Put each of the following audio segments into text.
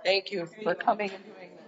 Thank you for coming and doing this.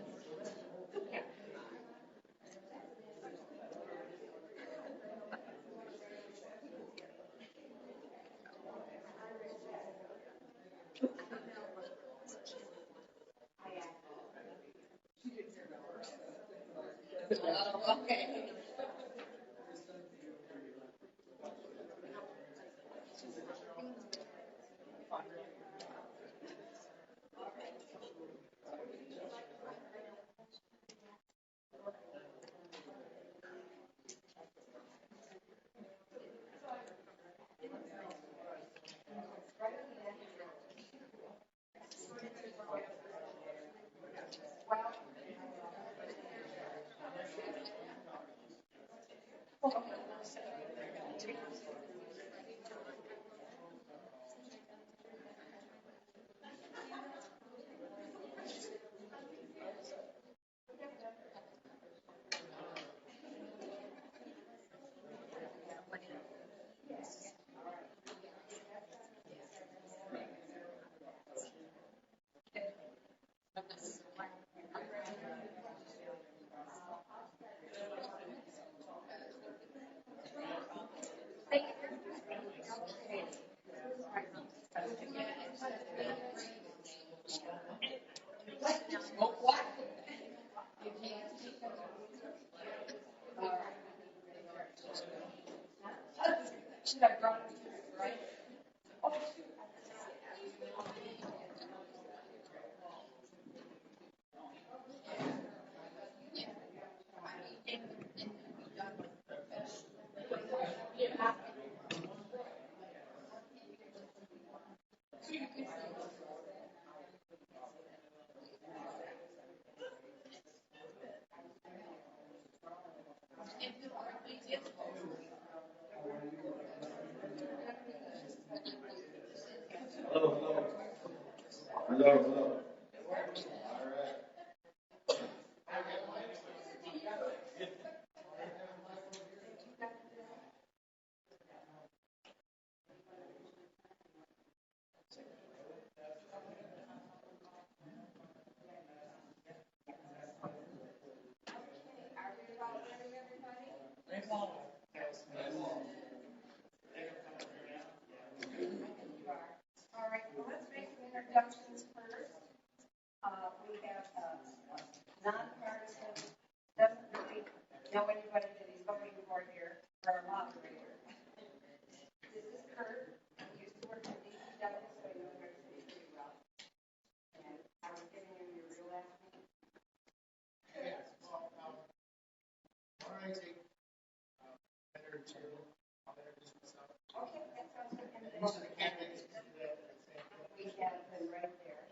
Hello. All right, well, let's make some introductions first. We have nonpartisan, doesn't really know anybody that he's voting for here, for our moderator. This is Kurt. He used to work at DPW, so he knows our city pretty well. And I was giving him your real last name. Why don't I take a minute or two? I'll introduce myself. Okay, that sounds good. And Most of the candidates do that. we have them right there.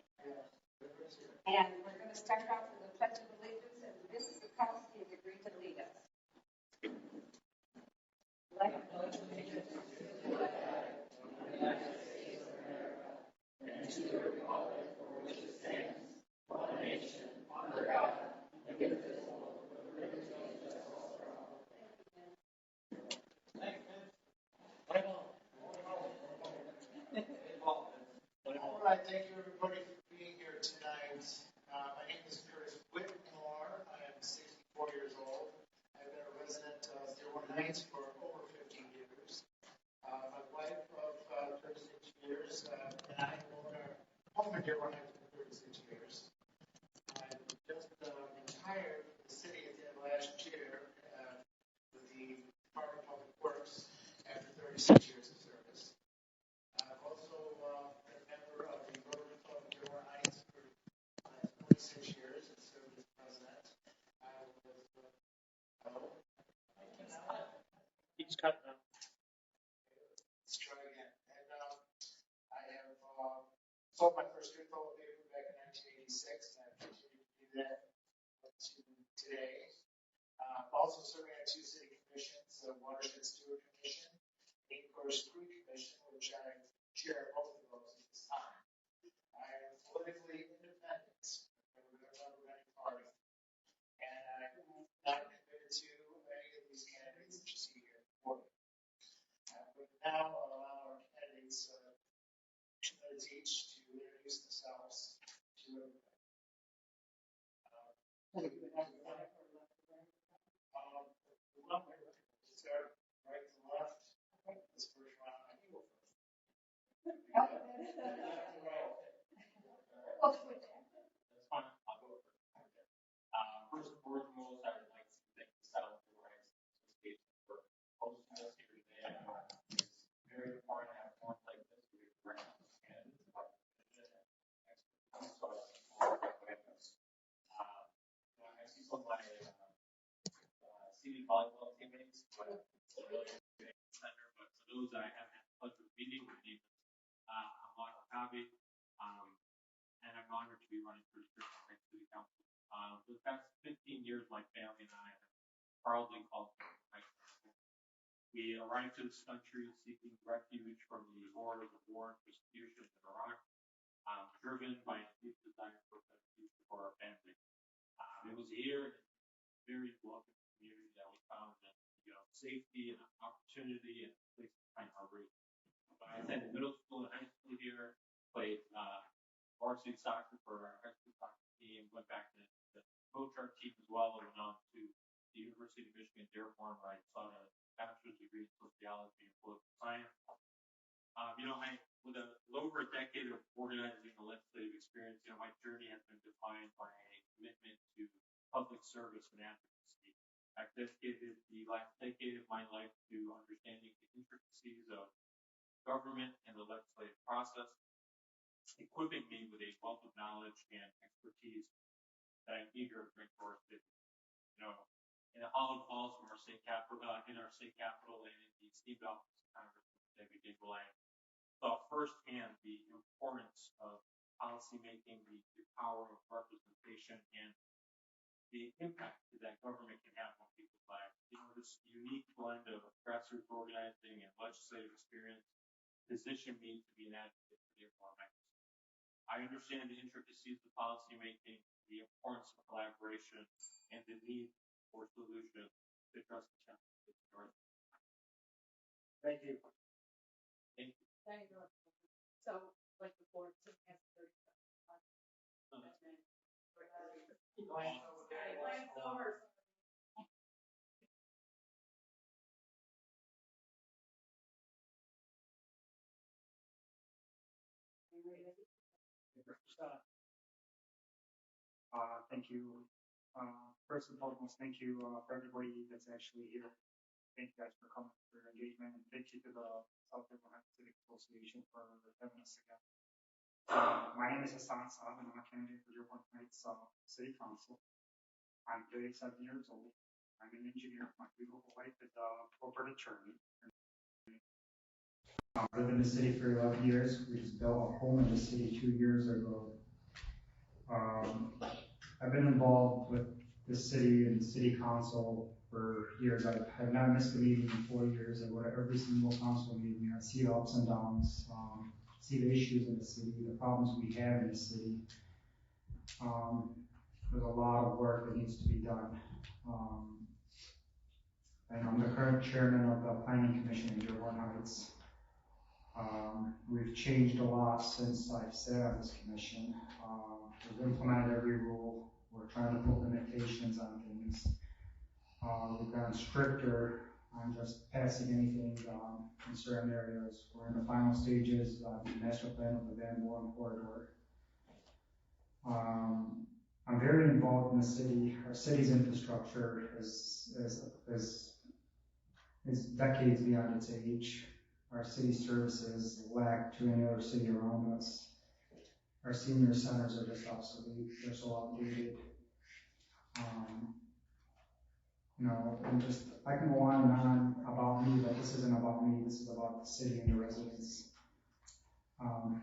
And we're going to start off with a pledge of allegiance, and this is the policy has agreed to lead us. Like All right, thank you everybody for being here tonight. My name is Curtis Whitmore. I am 64 years old. I've been a resident of Dearborn Heights for over 15 years. My wife of 36 years, and I own our home in Dearborn Heights for 36 years. I just retired from the city at the end of last year with the Department of Public Works after 36 years of service. I've also been a member of the Rotary Club of Dearborn Heights for 26 years and served as president. I was, He's cut now. let's try again. And I have sold my first good photo paper back in 1986, and I've continued to do that up to today. Also serving on two city commissions, the Watershed Steward Commission, and of course, Creek Commission, which I chair both of those at this time. I am politically to any of these candidates that you see here before me. But now I'll allow our candidates each to introduce themselves to everybody. Start right to left. This first round, I can go first. We'll switch it. That's fine. I'll go first. First and foremost, I would like to thank the South Florida Association for hosting us here today. It's very important to have forums like this where we bring out those candidates about the vision and expertise. So I look forward to having us. I see some of my Civic volleyball teammates, but center. But for those I haven't had the pleasure of meeting, my name is Ahmad Akabi, and I'm honored to be running for the Dearborn City Council. For the past 15 years, my family and I have proudly called high school. We arrived to this country seeking refuge from the horrors of war and persecution in Iraq, driven by a deep desire for a better future for our family. It was here, very welcome community that we found that safety and opportunity and a place to find our roots. I attended middle school and high school here, played varsity soccer for our high school soccer team, went back to coach our team as well, and went on to the University of Michigan Dearborn, where I sought a bachelor's degree in sociology and political science. With over a decade of organizing and legislative experience, my journey has been defined by a commitment to public service and advocacy. I've dedicated the last decade of my life to understanding the intricacies of government and the legislative process, equipping me with a wealth of knowledge and expertise that I'm eager to bring to our city. In the Holland Falls from our state capital, in our state capital, and in the esteemed office of Congress, David Gable, saw firsthand the importance of policymaking, the power of representation, and the impact that government can have on people's lives. This unique blend of grassroots organizing and legislative experience positioned me to be an advocate for Dearborn. I understand the intricacies of policymaking, the importance of collaboration, and the need for solutions to address the challenges of the North. Thank you. Thank you. Thank you. So, like before, it's has 30 Thank you. First and foremost, thank you for everybody that's actually here. Thank you guys for coming, for your engagement, and thank you to the South Dearborn Civic Association for having us again. My name is Hassan Saab, and I'm a candidate for Dearborn Heights City Council. I'm 37 years old. I'm an engineer. My beautiful wife is a corporate attorney. I've lived in the city for 11 years. We just built a home in the city 2 years ago. I've been involved with the city and the city council for years. I have not missed a meeting in 4 years. I go to every single council meeting. I see the ups and downs, see the issues in the city, the problems we have in the city. There's a lot of work that needs to be done. And I'm the current chairman of the Planning Commission in Dearborn Heights. We've changed a lot since I've sat on this commission. We've implemented every rule. We're trying to put limitations on things. We've gotten stricter on just passing anything in certain areas. We're in the final stages of the master plan of the Dearborn corridor. I'm very involved in the city. Our city's infrastructure is decades beyond its age. Our city services lack to any other city around us. Our senior centers are just obsolete. They're so outdated. And I can go on and on about me, but this isn't about me. This is about the city and the residents. And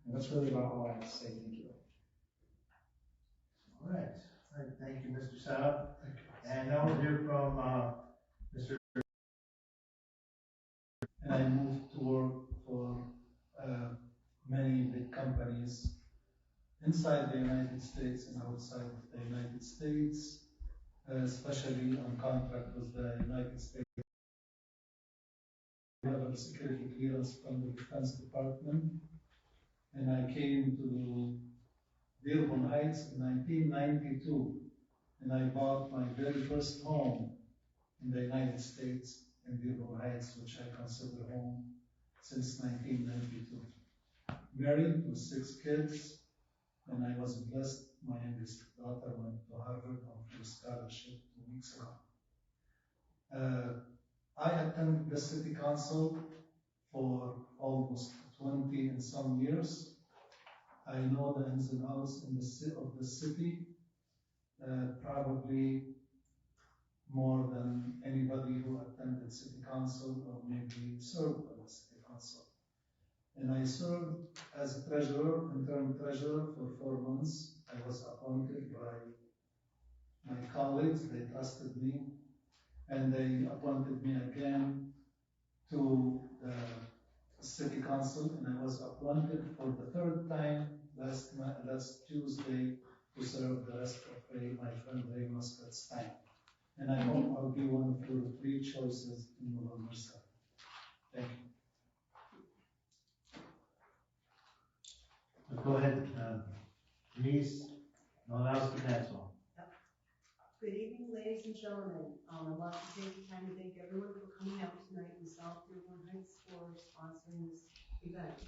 that's really about all I have to say. Thank you. All right. Thank you, Mr. Saab. And now we'll hear from Mr. And I moved to work for many big companies inside the United States and outside of the United States. especially on contract with the United States. We have a security clearance from the Defense Department, and I came to Dearborn Heights in 1992, and I bought my very first home in the United States in Dearborn Heights, which I consider home since 1992. Married with 6 kids, and I was blessed. My youngest daughter went to Harvard on full scholarship 2 weeks ago. I attended the city council for almost 20 and some years. I know the ins and outs of the city, probably more than anybody who attended city council or maybe served on the city council. And I served as a treasurer, interim treasurer for 4 months. I was appointed by my colleagues, they trusted me, and they appointed me again to the city council, and I was appointed for the 3rd time last Tuesday to serve the rest of my friend Ray Muscat's time. And I hope I'll be one of your 3 choices in November 7th. Thank you. Go ahead, Denise Malinowski-Maxwell. Good evening, ladies and gentlemen. I want to take the time to thank everyone for coming out tonight in South Dearborn Heights for sponsoring this event.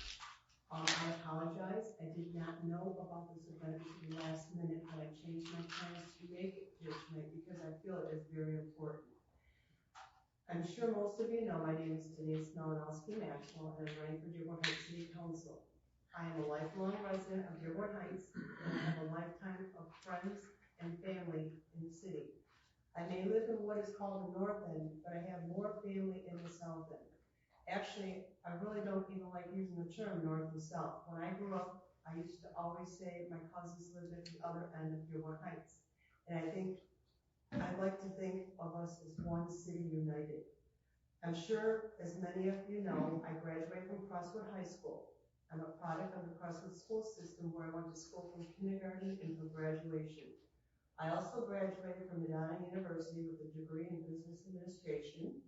I apologize. I did not know about this event until the last minute, but I changed my plans to make it here tonight because I feel it is very important. I'm sure most of you know my name is Denise Malinowski-Maxwell, and I'm running for Dearborn Heights City Council. I am a lifelong resident of Dearborn Heights, and I have a lifetime of friends and family in the city. I may live in what is called the North End, but I have more family in the South End. Actually, I really don't even like using the term North and South. When I grew up, I used to always say my cousins lived at the other end of Dearborn Heights. And I like to think of us as one city united. I'm sure, as many of you know, I graduated from Crosswood High School. I'm a product of the Crosswood school system where I went to school from kindergarten until graduation. I also graduated from Medina University with a degree in business administration.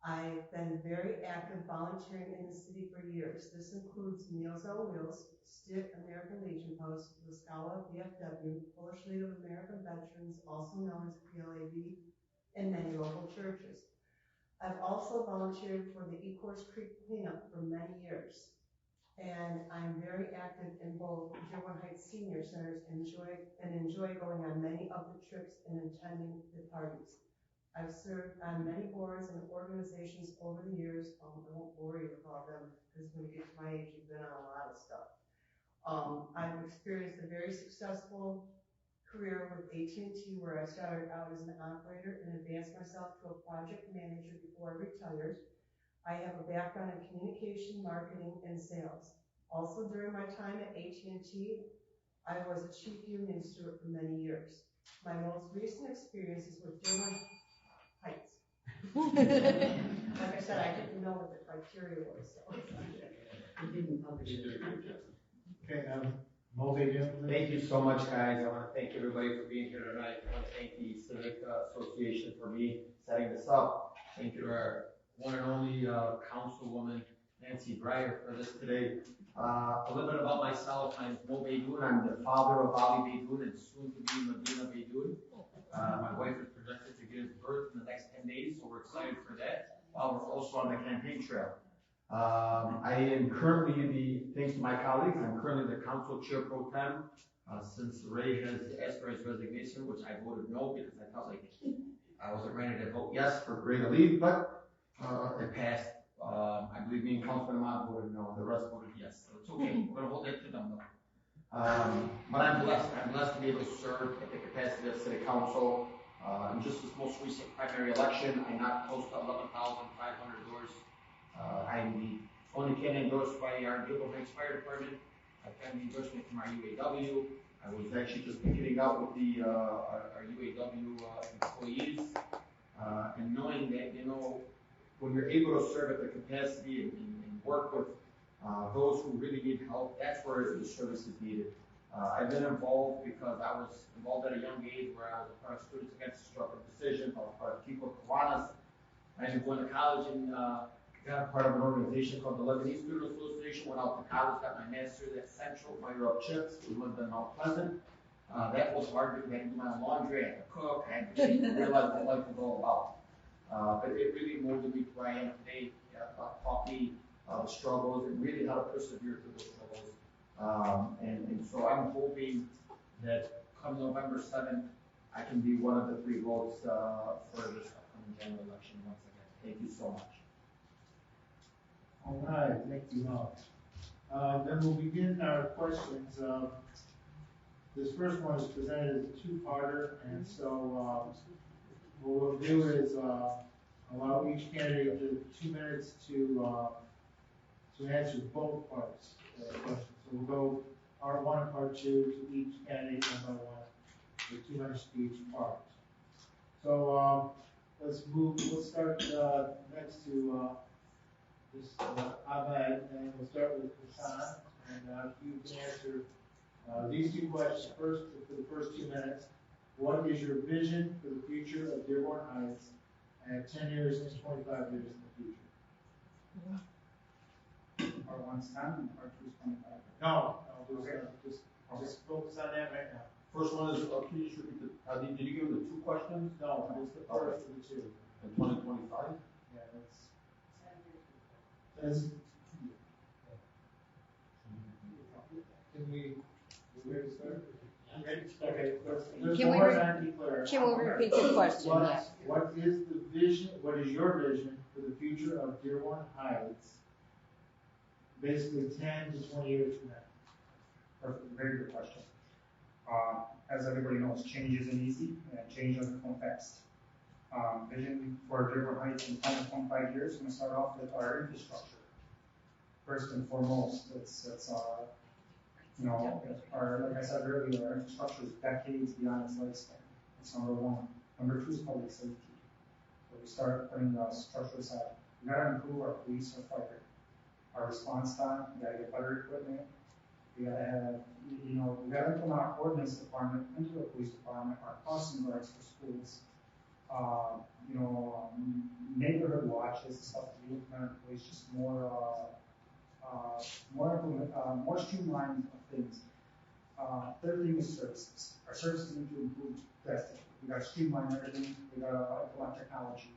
I've been very active volunteering in the city for years. This includes Meals on Wheels, STIT, American Legion Post, Lascala, VFW, Polish Native American Veterans, also known as PLAV, and many local churches. I've also volunteered for the Ecorse Creek cleanup for many years. And I'm very active in both Dearborn Heights Senior Centers and enjoy going on many of the trips and attending the parties. I've served on many boards and organizations over the years. I won't bore you with all of them because when you get to my age, you've been on a lot of stuff. I've experienced a very successful career with AT&T where I started out as an operator and advanced myself to a project manager before I retired. I have a background in communication, marketing, and sales. Also, during my time at AT&T, I was a chief union steward for many years. My most recent experiences with Dearborn Heights. Like I said, I didn't know what the criteria was, so. Okay, Mo Beidun. Thank you so much, guys. I want to thank everybody for being here tonight. I want to thank the Civic Association for me setting this up. Thank you to our one and only Councilwoman Nancy Breyer for this today. A little bit about myself. I'm Mo Beidun. I'm the father of Ali Beidun and soon to be Medina Beidun. My wife is projected to give birth in the next 10 days, so we're excited for that. While we're also on the campaign trail. I am currently thanks to my colleagues, I'm currently the council chair pro tem. Since Ray has asked for his resignation, which I voted no because I felt like I wasn't ready to vote yes for Ray to leave, but it passed. I believe me and Councilman Ahmad voted no, the rest voted yes. So it's okay, we're gonna hold that to them though. But I'm blessed to be able to serve at the capacity of City Council. In just this most recent primary election, I knocked close to 11,500 doors. I'm the only candidate endorsed by our Dearborn Heights Fire Department. I've gotten the endorsement from our UAW. I was actually just getting out with our UAW employees. And knowing that, you know, when you're able to serve at the capacity and work with those who really need help, that's where the service is needed. I've been involved because I was involved at a young age where I was a part of Students Against Destructive Decision, I was part of Kiko Kiwanis. I ended up going to college and got a part of an organization called the Lebanese Student Association. Went out to college, got my master's at Central, Fire Up Chips. We lived in Mount Pleasant. That was hard because I had to do my own laundry, I had to cook, I had to realize what life was all about. But it really molded me to where I am today. Taught me the struggles and really how to persevere through those struggles. And so I'm hoping that come November 7th, I can be one of the 3 votes for this upcoming general election once again. Thank you so much. All right, thank you all. Then we'll begin our questions. This first one is presented as a 2-parter, and so what we'll do is allow each candidate 2 minutes to answer both parts of the question. So we'll go part 1 and part 2 to each candidate one by one, with 2 minutes to each part. So let's start next to this Ahmed, and we'll start with Hassan, and you can answer these 2 questions first for the first 2 minutes. What is your vision for the future of Dearborn Heights at 10 years and 25 years in the future? Part 1's 10 and part 2's 25. No, just focus on that right now. First one is, can you just repeat did you give the 2 questions? No, it's the first of the 2. In 2025? Yeah, that's. Can we ready to start? Okay, Can we repeat the question? Yeah. What is the vision? What is your vision for the future of Dearborn Heights? Basically, 10 to 20 years from now. Perfect. Very good question. As everybody knows, change isn't easy, and change doesn't come fast. Vision for Dearborn Heights in 10 to 25 years, I'm going to start off with our infrastructure. First and foremost, it's like I said earlier, our infrastructure is decades beyond its lifespan. That's number 1. Number 2 is public safety. So we start putting the structure aside. We got to improve our police and fire. Our response time, we got to get better equipment. We got to have, we got to implement our ordinance department into the police department, our crossing guards for schools. Neighborhood watches, stuff to be implemented in place, just more streamlined things. Third thing is services. Our services need to improve drastically. We got to streamline everything. We got to implement technology.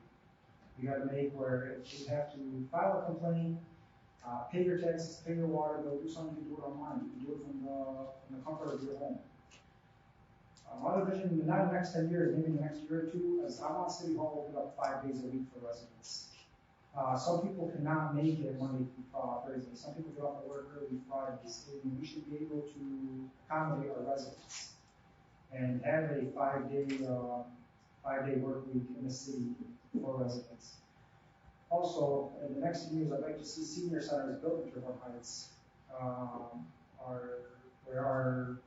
We got to make where if you have to file a complaint, pay your taxes, pay your water bill, do something, you can do it online. You can do it from the comfort of your home. Other vision, not in the next 10 years, maybe in the next year or 2, is I want City Hall open up 5 days a week for residents. Some people cannot make it Monday through Thursday. Some people get off to work early Fridays. And we should be able to accommodate our residents and have a 5-day work week in the city for residents. Also, in the next few years, I'd like to see senior centers built in Dearborn Heights, where our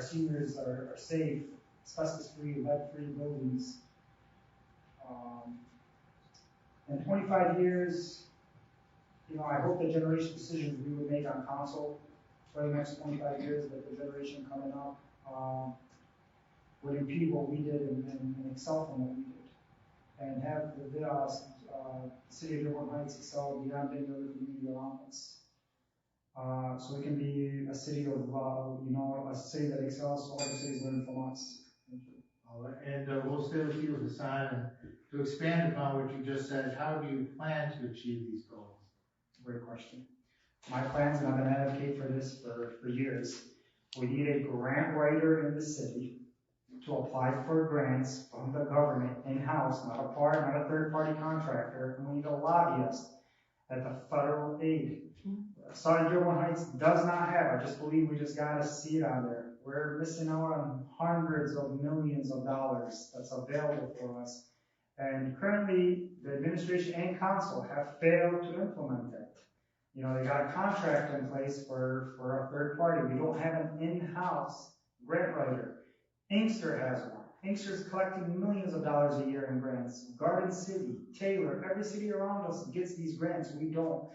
seniors are safe, asbestos-free, lead-free buildings. In 25 years, I hope the generation decisions we would make on council for the next 25 years, that the generation coming up would impede what we did and excel from what we did, and have the city of Dearborn Heights excel beyond any other community around us. So we can be a city of, a city that excels, so other cities learn from us. Thank you. All right, and we'll stay with you, Hassan, and to expand upon what you just said, how do you plan to achieve these goals? Great question. My plans, and I've been advocating for this for years. We need a grant writer in the city to apply for grants from the government in-house, not a third-party contractor, and we need a lobbyist at the federal aid. Sorry, Dearborn Heights does not have. I just believe we just got to see it on there. We're missing out on hundreds of millions of dollars that's available for us. And currently, the administration and council have failed to implement it. They got a contract in place for a third party. We don't have an in-house grant writer. Inkster has one. Inkster's collecting millions of dollars a year in grants. Garden City, Taylor, every city around us gets these grants. We don't.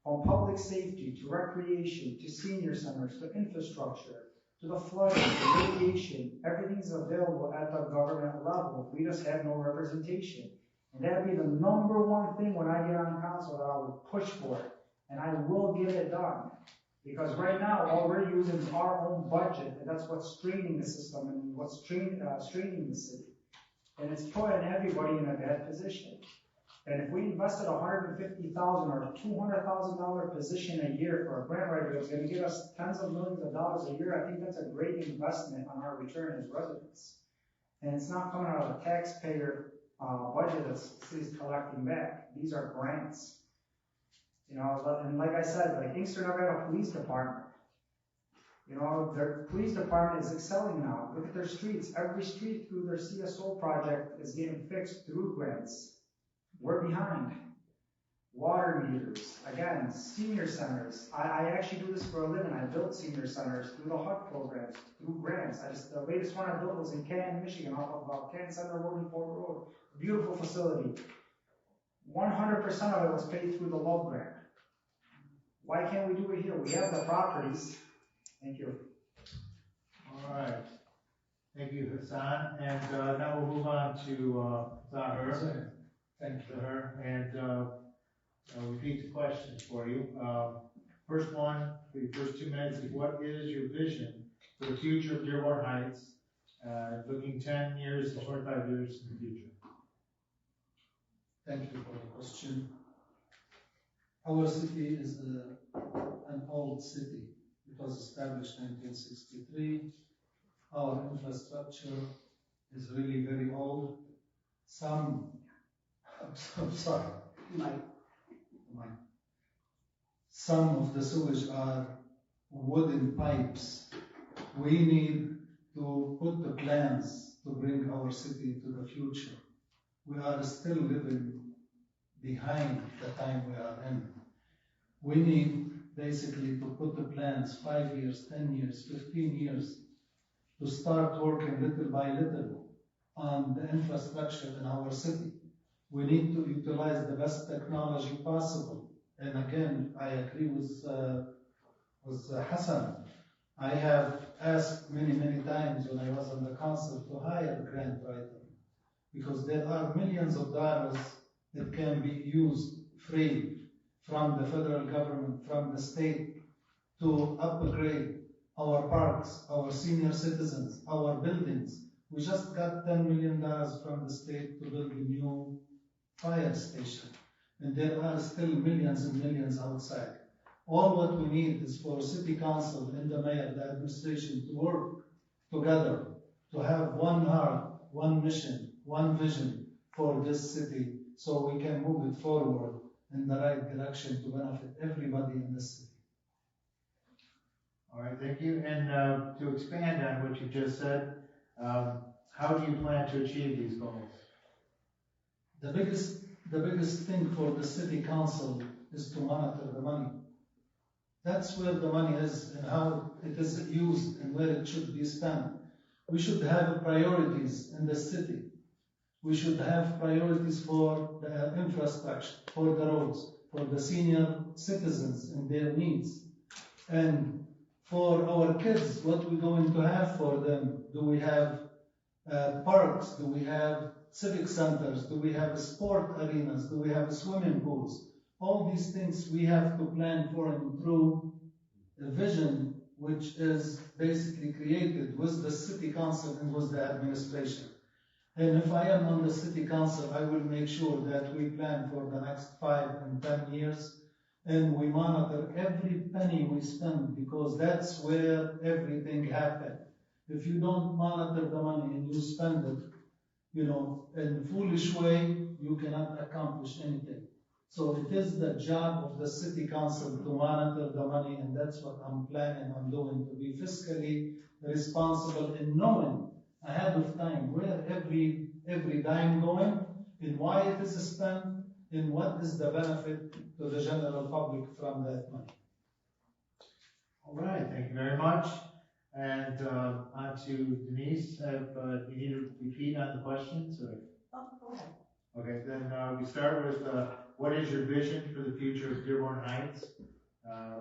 From public safety to recreation to senior centers to infrastructure to the flooding, to radiation, everything's available at the government level. We just have no representation. And that'd be the number one thing when I get on council that I would push for it. And I will get it done. Because right now, all we're using is our own budget, and that's what's straining the system and what's straining the city. And it's putting everybody in a bad position. And if we invested $150,000 or $200,000 position a year for a grant writer that's going to give us tens of millions of dollars a year, I think that's a great investment on our return as residents. And it's not coming out of the taxpayer budget that the city's collecting back. These are grants. You know, and like I said, like Inkster now got a police department. You know, their police department is excelling now. Look at their streets. Every street through their CSO project is getting fixed through grants. We're behind. Water meters, again, senior centers. I actually do this for a living. I built senior centers through the HUD programs, through grants. The latest one I built was in Canton, Michigan, off of Canton Center Road and Fort Road. Beautiful facility. 100% of it was paid through the Love Grant. Why can't we do it here? We have the properties. Thank you. All right. Thank you, Hassan. And now we'll move on to Zahir. Thank you. Zahir. And I'll repeat the questions for you. First one, for your first 2 minutes, is what is your vision for the future of Dearborn Heights, looking 10 years to 25 years in the future? Thank you for the question. Our city is an old city. It was established in 1963. Our infrastructure is really very old. I'm sorry. Some of the sewage are wooden pipes. We need to put the plans to bring our city to the future. We are still living behind the time we are in. We need basically to put the plans 5 years, 10 years, 15 years to start working little by little on the infrastructure in our city. We need to utilize the best technology possible. And again, I agree with Hassan. I have asked many times when I was on the council to hire a grant writer, because there are millions of dollars that can be used free from the federal government, from the state, to upgrade our parks, our senior citizens, our buildings. We just got $10 million from the state to build a new fire station. And there are still millions and millions outside. All what we need is for city council and the mayor, the administration, to work together, to have one heart, one mission, one vision for this city, so we can move it forward in the right direction to benefit everybody in the city. All right, thank you. And to expand on what you just said, how do you plan to achieve these goals? The biggest thing for the city council is to monitor the money. That's where the money is and how it is used and where it should be spent. We should have priorities in the city. We should have priorities for the infrastructure, for the roads, for the senior citizens and their needs. And for our kids, what we're going to have for them. Do we have parks? Do we have civic centers? Do we have sport arenas? Do we have swimming pools? All these things we have to plan for and improve a vision which is basically created with the city council and with the administration. And if I am on the city council, I will make sure that we plan for the next 5 and 10 years and we monitor every penny we spend, because that's where everything happens. If you don't monitor the money and you spend it, in a foolish way, you cannot accomplish anything. So it is the job of the city council to monitor the money, and that's what I'm planning on doing, to be fiscally responsible in knowing ahead of time where every dime going and why it is spent and what is the benefit to the general public from that money. All right, thank you very much. And on to Denise. Do you need to repeat on the questions? Or? Oh, go ahead. Okay, then we start with what is your vision for the future of Dearborn Heights,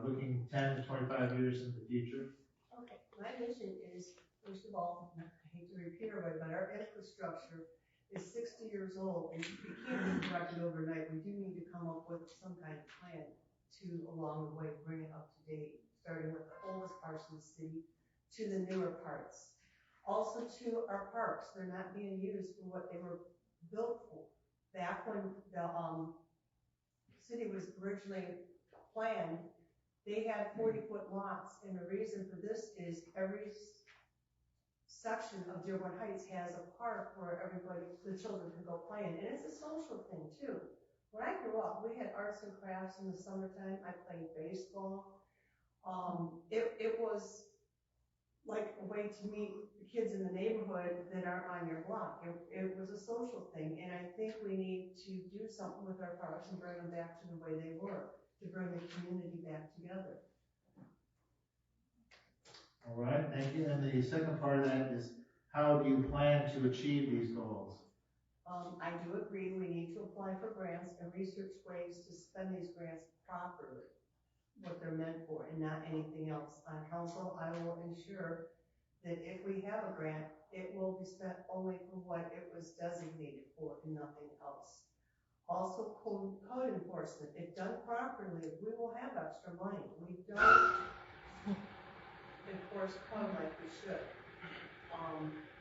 looking 10 to 25 years in the future? Okay, my mission is, first of all, I hate to repeat everybody, but our infrastructure is 60 years old, and it can't be corrected overnight. We do need to come up with some kind of plan to, along the way, bring it up to date, starting with the oldest parts of the city to the newer parts. Also to our parks, they're not being used for what they were built for. Back when the city was originally planned, they had 40-foot lots, and the reason for this is every section of Dearborn Heights has a park where everybody, the children can go play in, and it's a social thing too. When I grew up, we had arts and crafts in the summertime. I played baseball. It was like a way to meet the kids in the neighborhood that aren't on your block. It was a social thing, and I think we need to do something with our parks and bring them back to the way they were, to bring the community back together. All right, thank you. And the second part of that is, how do you plan to achieve these goals? I do agree we need to apply for grants and research ways to spend these grants properly, what they're meant for, and not anything else. On council, I will ensure that if we have a grant, it will be spent only for what it was designated for and nothing else. Also, code enforcement, if done properly, we will have extra money. We don't enforce code like we should.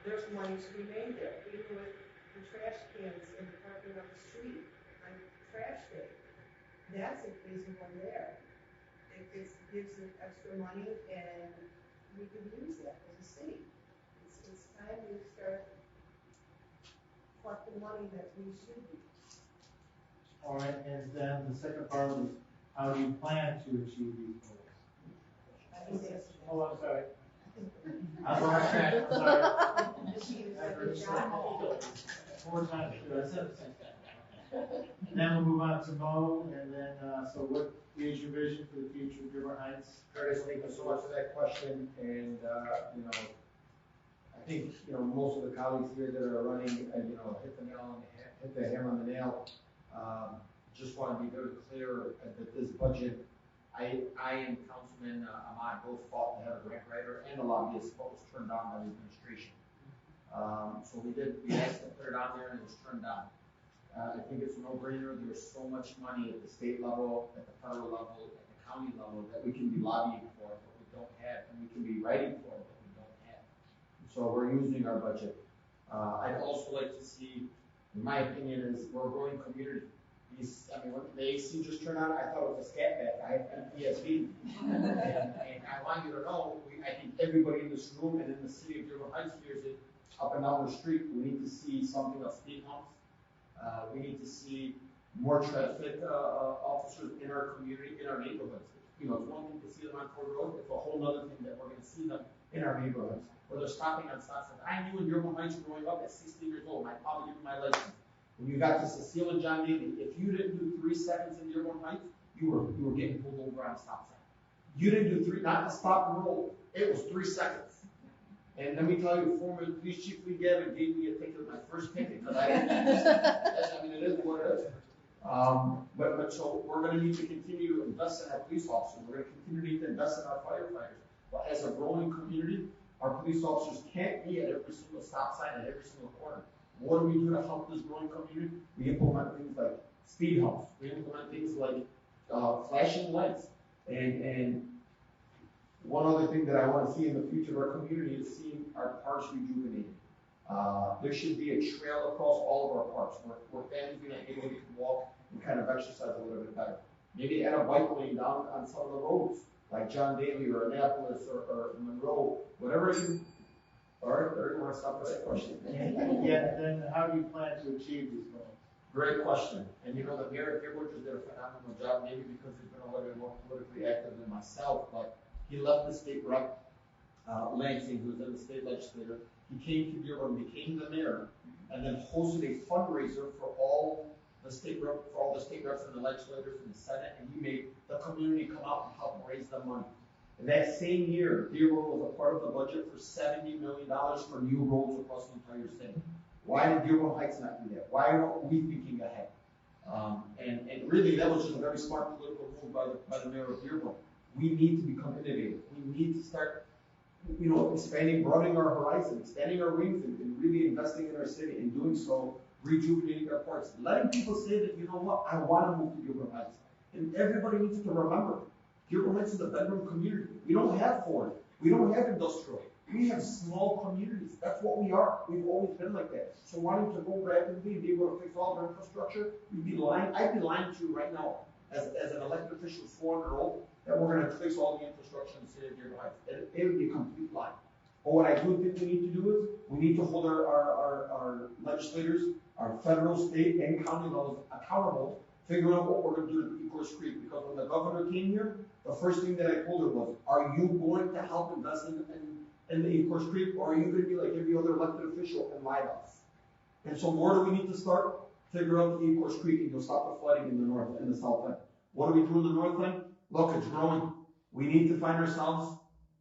There's money to be made there, even with the trash cans in the parking of the street on trash day. That's a reasonable there. It gives it extra money, and we can use that as a city. It's time to start collecting money that we should be. All right, and then the second part is, how do you plan to achieve these goals? I just answered that. Oh, I'm sorry. I'm sorry. She was like a job. 4 times. And then we'll move on to Mo, and then, so what is your vision for the future of Dearborn Heights? Curtis, thank you so much for that question, and, you know, I think, you know, most of the colleagues here that are running, you know, hit the hammer on the nail. Just want to be very clear that this budget, I and Councilman Ahmad both fought to have a grant writer and a lobbyist, but was turned down by the administration. So we asked to put it on there, and it was turned down. I think it's a no-brainer. There's so much money at the state level, at the federal level, at the county level that we can be lobbying for, but we don't have, and we can be writing for, but we don't have. So we're using our budget. I'd also like to see, in my opinion, is we're a growing community. When the AC just turned on, I thought it was a scat back. I have PTSD. and I want you to know, I think everybody in this room and in the city of Dearborn Heights hears it up and down the street. We need to see something of speed humps. We need to see more traffic officers in our community, in our neighborhoods. You know, it's one thing to see them on Ford Road, it's a whole other thing that we're going to see them in our neighborhoods, where they're stopping on stop signs. I knew in Dearborn Heights growing up at 16 years old, my father gave me my license. When you got to Cecile and John Daly, if you didn't do 3 seconds in Dearborn Heights, you were getting pulled over on a stop sign. You didn't do 3, not to stop and roll. It was 3 seconds. And let me tell you, former police chief Lee Gavin gave me a ticket, my first ticket, because I mean, it is what it is. But so we're going to need to continue to invest in our police officers. We're going to continue to need to invest in our firefighters. But as a growing community, our police officers can't be at every single stop sign at every single corner. What do we do to help this growing community? We implement things like speed humps. We implement things like flashing lights. And one other thing that I want to see in the future of our community is seeing our parks rejuvenated. There should be a trail across all of our parks where families can able to walk and kind of exercise a little bit better. Maybe add a bike lane down on some of the roads, like John Daly or Annapolis or Monroe, whatever you. All right, there you want to stop with that question. Yeah, then how do you plan to achieve these goals? Great question. And you know, the mayor of Dearborn just did a phenomenal job, maybe because he's been a little bit more politically active than myself, but he left the state rep, Lansing, who was in the state legislature. He came to Dearborn, became the mayor, and then hosted a fundraiser for all the state reps and the legislators in the Senate, and he made the community come out and help raise the money. And that same year, Dearborn was a part of the budget for $70 million for new roads across the entire state. Why did Dearborn Heights not do that? Why aren't we thinking ahead? And really, that was just a very smart political move by the mayor of Dearborn. We need to become innovative. We need to start expanding, broadening our horizon, expanding our wings, and really investing in our city, and doing so, rejuvenating our parks, letting people say that, you know what, I want to move to Dearborn Heights. And everybody needs to remember, Dearborn Heights is a bedroom community. We don't have Ford. We don't have industrial. We have small communities. That's what we are. We've always been like that. So wanting to go rapidly and be able to fix all of our infrastructure, I'd be lying to you right now, as an elected official, sworn under oath, that we're going to fix all the infrastructure in the city of Dearborn Heights. It would be a complete lie. But what I do think we need to do is, we need to hold our legislators, our federal, state, and county levels accountable, figure out what we're going to do to Ecorse Creek. Because when the governor came here, the first thing that I told her was, are you going to help invest in the Ecorse Creek, or are you going to be like every other elected official and lie to us? And so where do we need to start? Figure out the Ecorse Creek, and you'll stop the flooding in the north and the south end. What do we do in the north end? Look, it's growing. We need to find ourselves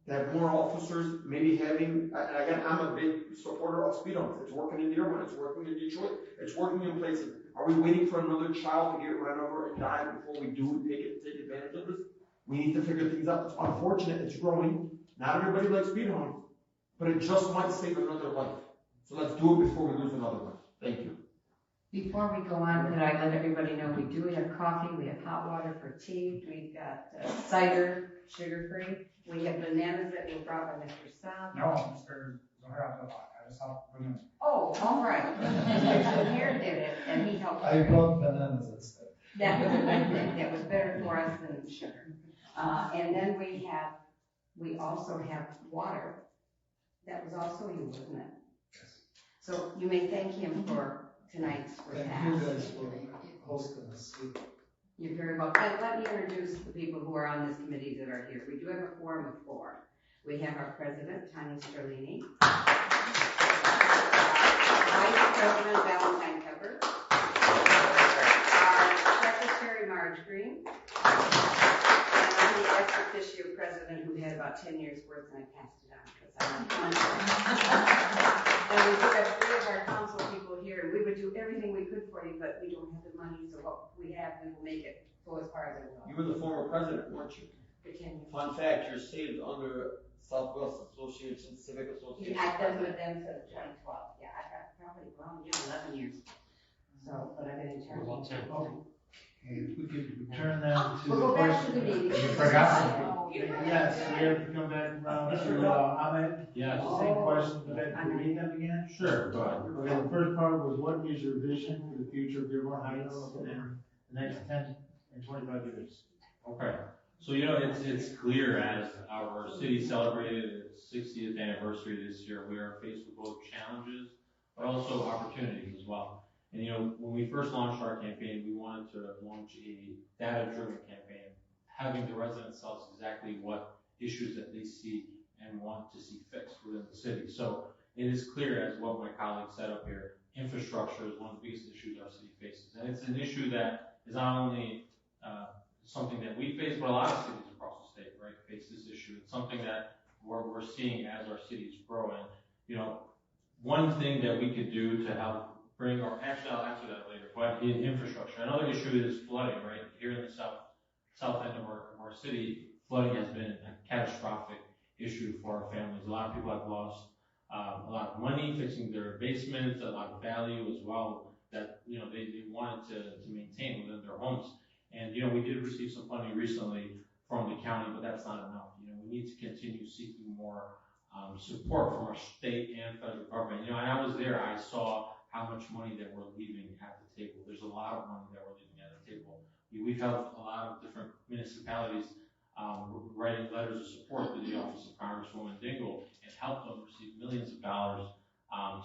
to have more officers, maybe having, and again, I'm a big supporter of speed humps. It's working in Dearborn, it's working in Detroit, it's working in places. Are we waiting for another child to get run over and die before we do take advantage of this? We need to figure things out. It's unfortunate, it's growing. Not everybody likes speed humps, but it just might save another life. So let's do it before we lose another life. Thank you. Before we go on, could I let everybody know we do have coffee, we have hot water for tea, we've got cider, sugar-free, we have bananas that were brought by Mr. Saab. No, Mr. Zohar, I just helped bring them. Oh, all right. Mr. Zohar did it, and he helped. I brought bananas instead. That was a good thing, that was better for us than sugar. And then we also have water, that was also you, wasn't it? So you may thank him for tonight's Thank repast. you guys for hosting us. You're very welcome. And let me introduce the people who are on this committee that are here. We do have a quorum of 4. We have our president, Tanya Sterlini, vice president, Valentine Pepper, our secretary, Marge Green, and I'm the ex officio president who had about 10 years' worth, and I passed it on because I'm a And we do have 3 of our council people here, and we would do everything we could for you, but we don't have the money, so what we have, we will make it go as far as it will. You were the former president, weren't you? For 10 years. Fun fact, you're saved under Southwest Association, Civic Association. Yeah, I've been with them since 2012. Yeah, I've got probably, 11 years. So, but I've been in charge of 10. If we could return them to We'll the go back to question. the meeting. You forgot. Yes, we have to come back around to, Ahmed. Yes. The same question, but then can we read them again? Sure, go ahead. Okay, the first part was, what is your vision for the future of Dearborn Heights in the next 10 and 25 years? Okay, so it's clear as our city celebrated its 60th anniversary this year, we are faced with both challenges, but also opportunities as well. And when we first launched our campaign, we wanted to launch a data-driven campaign, having the residents tell us exactly what issues that they see and want to see fixed within the city. So it is clear, as what my colleague said up here, infrastructure is one of the biggest issues our city faces. And it's an issue that is not only something that we face, but a lot of cities across the state, right, face this issue. It's something that we're seeing as our cities grow. And, one thing that we could do to help bring, or actually I'll answer that later, but in infrastructure. Another issue is flooding, right? Here in the south end of our city, flooding has been a catastrophic issue for our families. A lot of people have lost a lot of money fixing their basements, a lot of value as well that, they wanted to maintain within their homes. And, we did receive some funding recently from the county, but that's not enough. We need to continue seeking more support from our state and federal government. And I was there, I saw how much money that we're leaving at the table. There's a lot of money that we're leaving at the table. We've helped a lot of different municipalities writing letters of support to the office of Congresswoman Dingell and helped them receive millions of dollars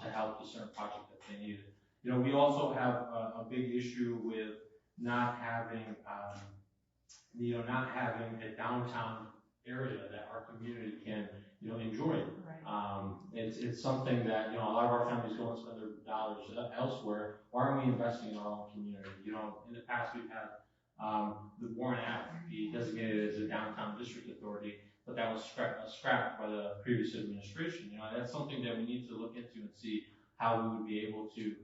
to help the certain project that they needed. We also have a big issue with not having a downtown area that our community can, enjoy. It's something that, a lot of our families go and spend their dollars elsewhere. Why aren't we investing in our own community? In the past we've had the Warren Ave be designated as a downtown district authority, but that was scrapped by the previous administration. That's something that we need to look into and see how we would be able to,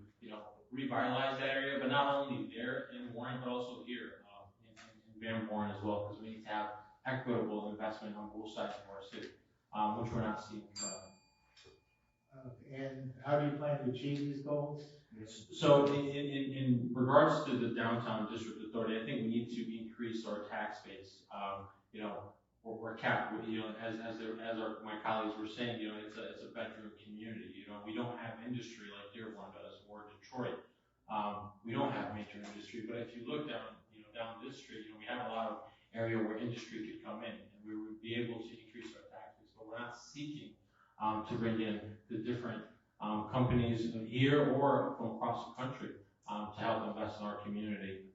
revitalize that area, but not only there in Warren, but also here in Dearborn as well, because we need to have equitable investment on both sides of our city. which we're not seeing currently. And how do you plan to achieve these goals? So in regards to the downtown district authority, I think we need to increase our tax base. You know, we're capped. You know, my colleagues were saying, you know, it's a bedroom community. You know, we don't have industry like Dearborn does or Detroit. We don't have major industry, but if you look down, you know, down this street, you know, we have a lot of area where industry could come in, and we would be able to increase our tax base. But we're not seeking to bring in the different companies here or from across the country to help invest in our community.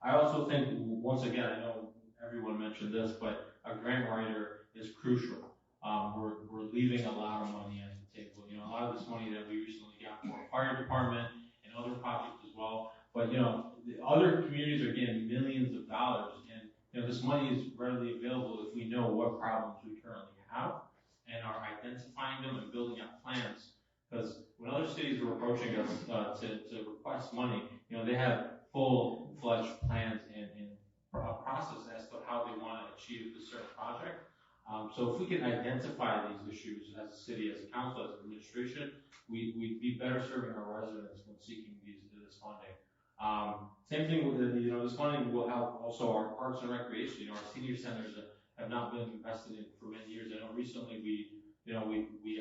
I also think, once again, I know everyone mentioned this, but a grant writer is crucial. We're leaving a lot of money at the table. You know, a lot of this money that we recently got for our fire department and other projects as well. But, you know, the other communities are getting millions of dollars, and, you know, this money is readily available if we know what problems we currently have and are identifying them and building out plans. Because when other cities are approaching us to request money, you know, they have full-fledged plans and a process as to how they want to achieve the certain project. So if we can identify these issues as a city, as a council, as an administration, we'd be better serving our residents when seeking this funding. Same thing with the, you know, this funding will help also our parks and recreation. You know, our senior centers have not been invested in for many years. I know recently we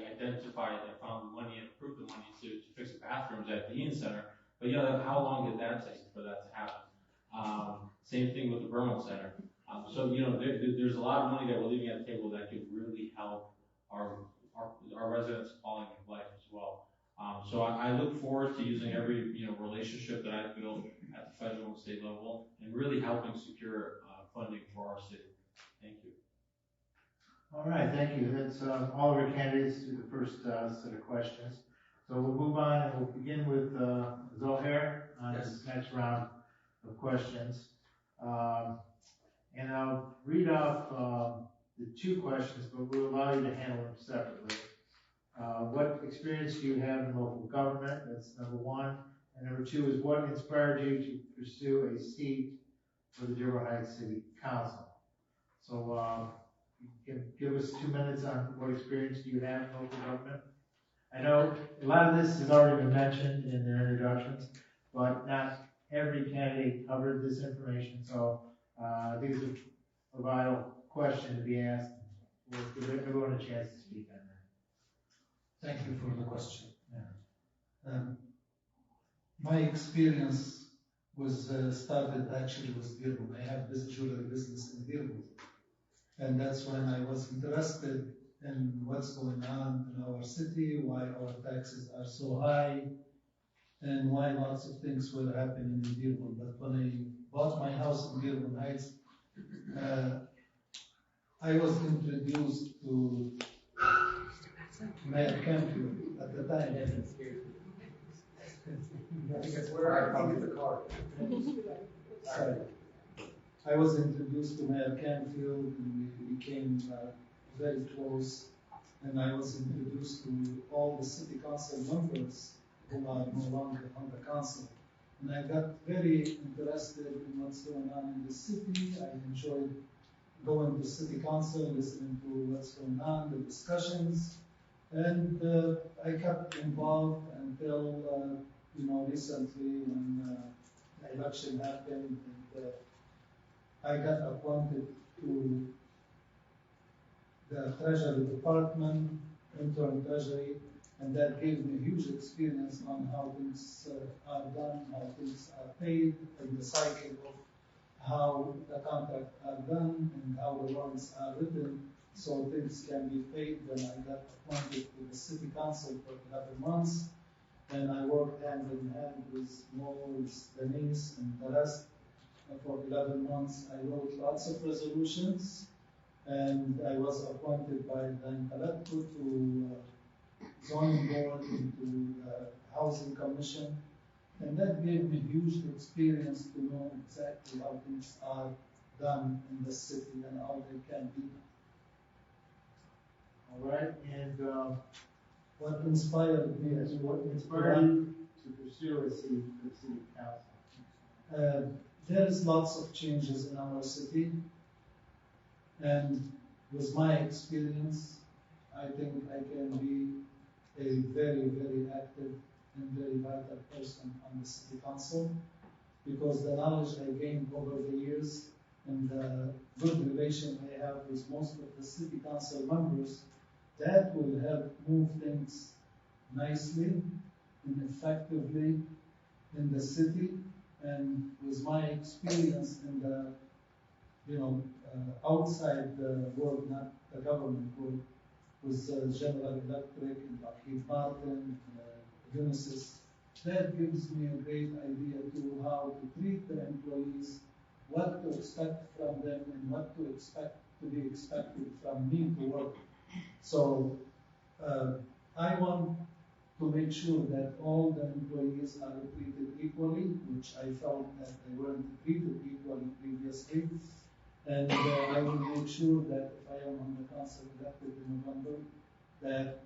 identified and found the money and approved the money to fix the bathrooms at the Ian Center. But, you know, how long did that take for that to happen? Same thing with the Berman Center. So, you know, there's a lot of money that we're leaving at the table that could really help our residents' quality of life as well. So I look forward to using every, you know, relationship that I've built at the federal and state level and really helping secure funding for our city. Thank you. All right, thank you. That's all of our candidates to the first set of questions. So we'll move on and we'll begin with Zohair on this next round of questions. And I'll read off the two questions, but we'll allow you to handle them separately. What experience do you have in local government? That's number one. And number two is, what inspired you to pursue a seat for the Dearborn Heights City Council? So you can give us 2 minutes on what experience do you have in local government. I know a lot of this has already been mentioned in their introductions, but not every candidate covered this information. So I think it's a vital question to be asked. We'll give everyone a chance to speak on that. Thank you for the question. Yeah. My experience was started actually with Dearborn. I have this jewelry business in Dearborn. And that's when I was interested in what's going on in our city, why our taxes are so high, and why lots of things were happening in Dearborn. But when I bought my house in Dearborn Heights, I was introduced to Mayor Campbell at the time. That's where I found the car. Sorry. I was introduced to Mayor Canfield, and we became very close. And I was introduced to all the city council members who are no longer on the council. And I got very interested in what's going on in the city. I enjoyed going to city council, listening to what's going on, the discussions. And I kept involved until, you know, recently when the election happened. And, I got appointed to the Treasury Department, intern Treasury, and that gave me a huge experience on how things are done, how things are paid, and the cycle of how the contracts are done and how the loans are written, so things can be paid. Then I got appointed to the City Council for 11 months, and I worked hand in hand with Mo, with Denise, and the rest. For 11 months, I wrote lots of resolutions, and I was appointed by Dan Collector to zoning board and to housing commission, and that gave me huge experience to know exactly how things are done in the city and how they can be done. All right, and what inspired me yes, what inspired you to pursue a seat for the city council? There is lots of changes in our city, and with my experience, I think I can be a very, very active and very vital person on the city council, because the knowledge I gained over the years and the good relation I have with most of the city council members, that will help move things nicely and effectively in the city. And with my experience in the, outside the world, not the government world, with General Electric and Lockheed Martin, Unisys, that gives me a great idea to how to treat the employees, what to expect from them, and what to expect to be expected from me to work. So I want to make sure that all the employees are treated equally, which I felt that they weren't treated equally previously. And I will make sure that if I am on the council elected in November, that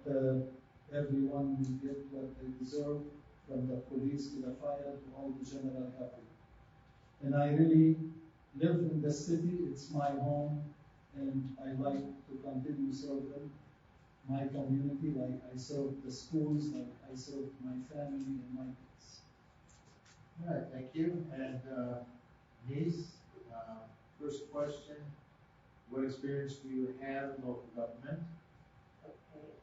everyone will get what they deserve, from the police to the fire to all the general government. And I really live in the city, it's my home, and I like to continue serving my community, like I serve the schools, like I serve my family and my kids. All right, thank you. And Denise, first question, what experience do you have in local government? Okay.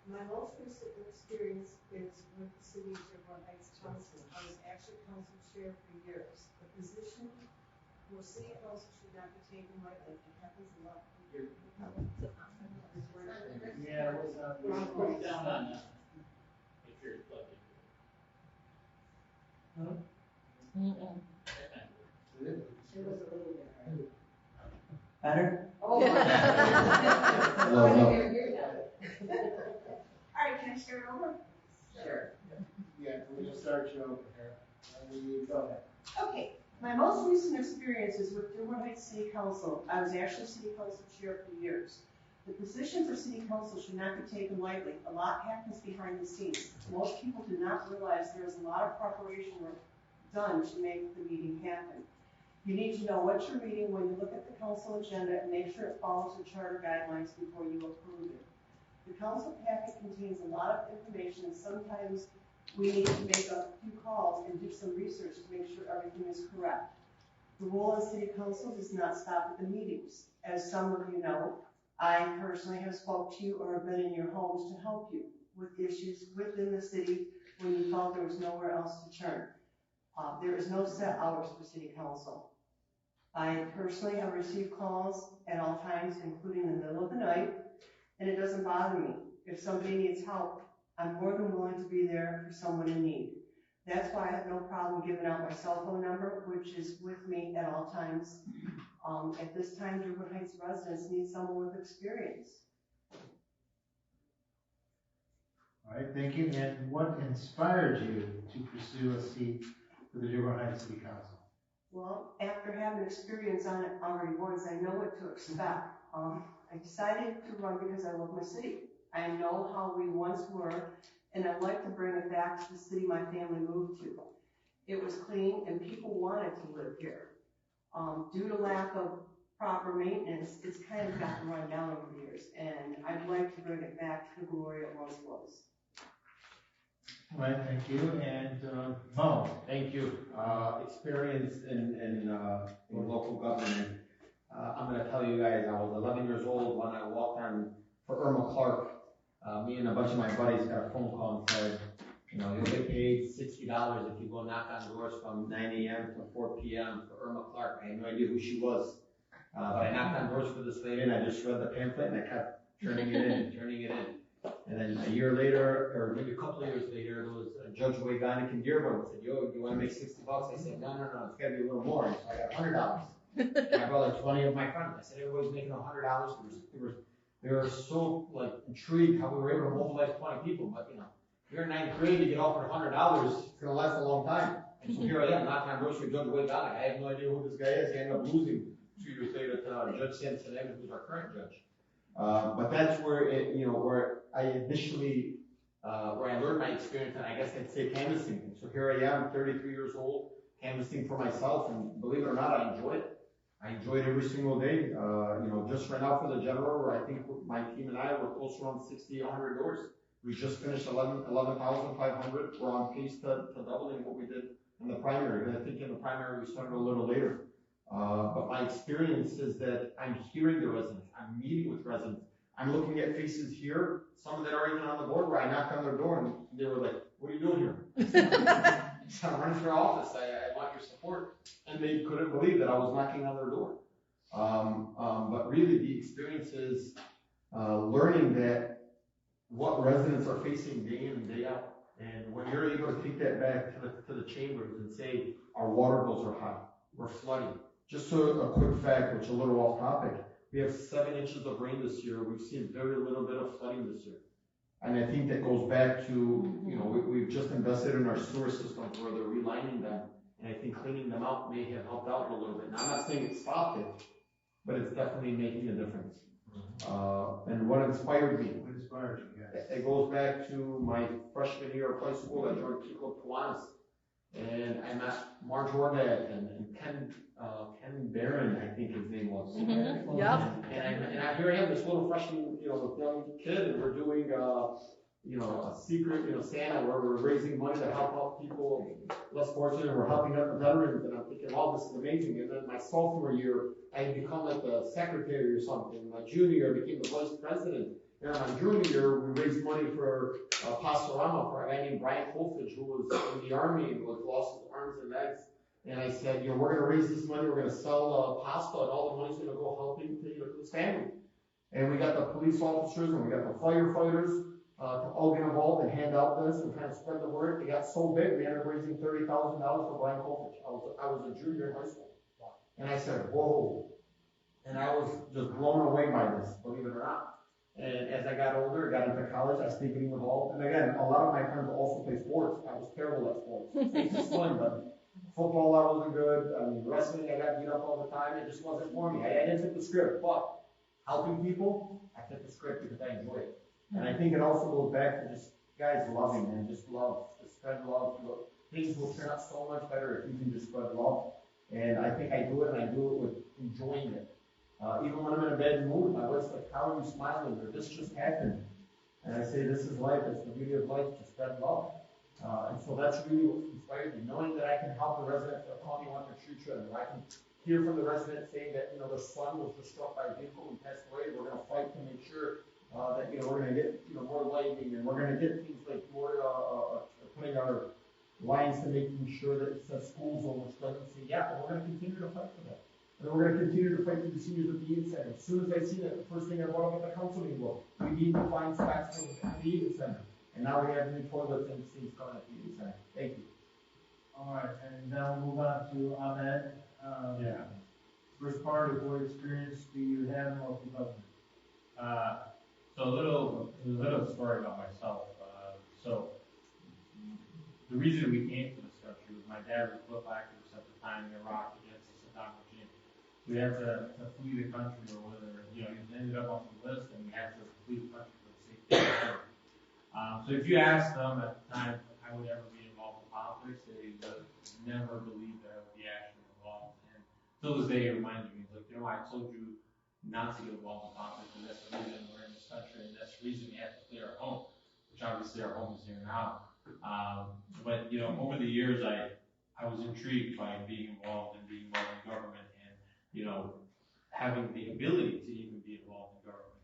My most recent experience is with the city of Dearborn Heights Council. I was actually council chair for years. The position for city council should not be taken lightly. It happens a lot. Yeah, what's up? Put it down on that. If you're plugged into it. It was a little bit. Better? Oh. Hello, All no. right, can I start over? Sure. Yeah, we're gonna start you over here. Go ahead. Okay, my most recent experience is with Dearborn Heights City Council. I was actually city council chair for years. The position for city council should not be taken lightly. A lot happens behind the scenes. Most people do not realize there is a lot of preparation work done to make the meeting happen. You need to know what you're reading when you look at the council agenda and make sure it follows the charter guidelines before you approve it. The council packet contains a lot of information, and sometimes we need to make a few calls and do some research to make sure everything is correct. The role of city council does not stop at the meetings. As some of you know, I personally have spoke to you or have been in your homes to help you with issues within the city when you felt there was nowhere else to turn. There is no set hours for city council. I personally have received calls at all times, including in the middle of the night, and it doesn't bother me. If somebody needs help, I'm more than willing to be there for someone in need. That's why I have no problem giving out my cell phone number, which is with me at all times. At this time, Dearborn Heights residents need someone with experience. All right, thank you. And what inspired you to pursue a seat for the Dearborn Heights City Council? Well, after having experience on it already once, I know what to expect. I decided to run because I love my city. I know how we once were, and I'd like to bring it back to the city my family moved to. It was clean, and people wanted to live here. Due to lack of proper maintenance, it's kind of gotten run down over the years, and I'd like to bring it back to the glory it once was. All right, thank you. And Mo. Thank you. Experience in local government. I'm going to tell you guys, I was 11 years old when I walked on for Irma Clark. Me and a bunch of my buddies got a phone call and said, you'll get paid $60 if you go knock on doors from 9 a.m. to 4 p.m. for Irma Clark. I had no idea who she was. But I knocked on doors for this lady, and I just read the pamphlet, and I kept turning it in. And then a year later, or maybe a couple of years later, there was Judge Wayganic in Dearborn said, "Yo, you want to make $60?" I said, "No, it's got to be a little more." So I got $100. My brother, 20 of my friends. I said, everybody's making $100. They were so intrigued how we were able to mobilize 20 people. But you're in ninth grade, you get offered $100. It's gonna last a long time. And so here I am, knocking on doors for Judge Wayganic. I have no idea who this guy is. He ended up losing 2 years later to Judge Cincinnati, who's our current judge. But that's where where I initially, where I learned my experience, and I guess I'd say canvassing. So here I am, 33 years old, canvassing for myself, and believe it or not, I enjoy it. I enjoyed every single day. Just right now for the general, I think my team and I were close around 60, 100 doors. We just finished 11,500. We're on pace to doubling what we did in the primary. And I think in the primary we started a little later. But my experience is that I'm hearing the residents. I'm meeting with residents. I'm looking at faces here, some that aren't even on the board, where I knocked on their door and they were like, "What are you doing here?" So I'm running for office. I want your support. And they couldn't believe that I was knocking on their door. But really the experience is learning that what residents are facing day in and day out. And when you're able to take that back to the chambers and say, our water bills are high, we're flooding. Just a quick fact, which is a little off topic. We have 7 inches of rain this year. We've seen very little bit of flooding this year. And I think that goes back to, we've just invested in our sewer systems where they're relining them. And I think cleaning them out may have helped out a little bit. Now, I'm not saying it stopped it, but it's definitely making a difference. And what inspired me? What inspired you, guys? It goes back to my freshman year of high school. I joined Kiko Kiwanis. And I met Marge Horvath and Ken Barron, I think his name was. Mm-hmm. Yep. And here I am, this little freshman, young kid, and we're doing, a secret, Santa, where we're raising money to help out people less fortunate, and we're helping out the veterans, and I'm thinking, wow, this is amazing. And then my sophomore year, I had become like the secretary or something. My junior year, I became the vice president. And my junior year, we raised money for Pastorama for a guy named Brian Colfage, who was in the Army and lost his arms and legs. And I said, we're going to raise this money, we're going to sell pasta, and all the money's going to go helping to his family. And we got the police officers and we got the firefighters to all get involved and hand out this and kind of spread the word. It got so big, we ended up raising $30,000 for Brian Colfage. I was a junior in high school. And I said, whoa. And I was just blown away by this, believe it or not. And as I got older, got into college, I stayed getting involved. And again, a lot of my friends also play sports. I was terrible at sports. It's just fun, but football, I wasn't good. I mean, wrestling, I got beat up all the time. It just wasn't for me. I didn't fit the script. But helping people, I fit the script because I enjoy it. And I think it also goes back to just guys loving and just love, to spread love. Things will turn out so much better if you can just spread love. And I think I do it, and I do it with enjoying it. Even when I'm in a bad mood, my wife's like, "How are you smiling?" Or "This just happened." And I say, "This is life. It's the beauty of life to spread love." And so that's really what inspired me, knowing that I can help the residents that call me want their future, and I can hear from the residents saying that their son was just struck by a vehicle and passed away. We're going to fight to make sure that we're going to get more lighting, and we're going to get things like more putting our lines to making sure that it says school zone, which doesn't say but we're going to continue to fight for that. And we're going to continue to fight for the seniors at the Eden Center. As soon as I see that, the first thing I brought up at the council meeting was, we need to find spots for the Eden Center. And now we have new toilets and things coming at the Eden Center. Thank you. All right, and now we'll move on to Ahmed. First part of what experience do you have in local government? So a little story about myself. So the reason we came to this country was my dad was political activist at the time in Iraq against the Saddam regime. We had to flee the country, or whether he ended up on the list, and we had to flee the country for the safety of the country. So if you ask them at the time I would ever be involved in politics, they would never believe that I would be actually involved. And till this day, it reminds me, like, I told you not to get involved in politics, and that's the reason we're in this country, and that's the reason we have to flee our home, which obviously our home is here now. But over the years, I was intrigued by being involved in government, and having the ability to even be involved in government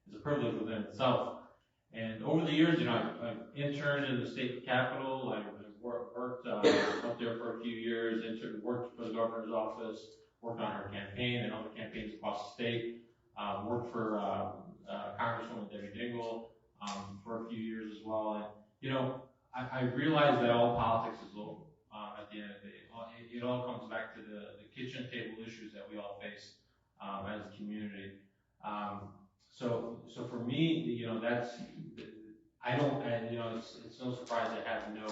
is a privilege within itself. And over the years, I've interned in the state capitol. I've worked up there for a few years. Worked for the governor's office. Worked on her campaign and other campaigns across the state. Worked for Congresswoman Debbie Dingell for a few years as well. And I realized that all politics is local. At the end of the day, it all comes back to the kitchen table issues that we all face as a community. So for me, that's it's no surprise I have no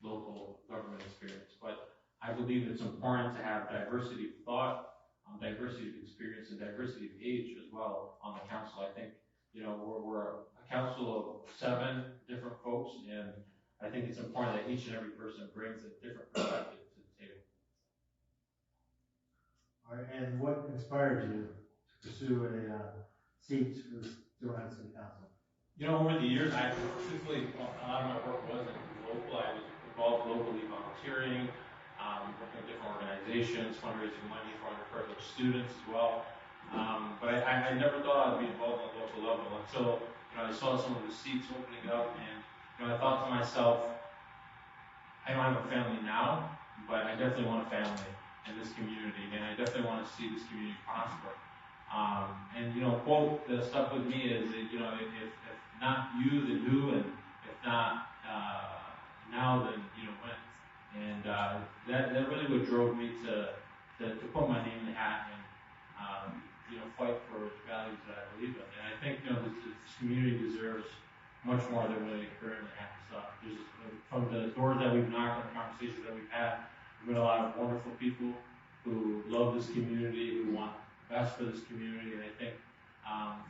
local government experience, but I believe it's important to have diversity of thought, diversity of experience, and diversity of age as well on the council. I think we're a council of 7 different folks, and I think it's important that each and every person brings a different perspective to the table. All right, and what inspired you to pursue a seat for the Dearborn City Council? You know, over the years, truthfully, a lot of my work wasn't local. I was involved locally volunteering, working with different organizations, fundraising money for underprivileged students as well. But I never thought I'd be involved on a local level until, I saw some of the seats opening up, and, I thought to myself, I don't have a family now, but I definitely want a family in this community, and I definitely want to see this community prosper. And, a quote that stuck with me is that, if not you, then who, and if not now, then, when. And that really what drove me to put my name in the hat and, fight for the values that I believe in. And I think, this community deserves much more than what it currently has. From the doors that we've knocked and the conversations that we've had, we've met a lot of wonderful people who love this community, who want the best for this community, and I think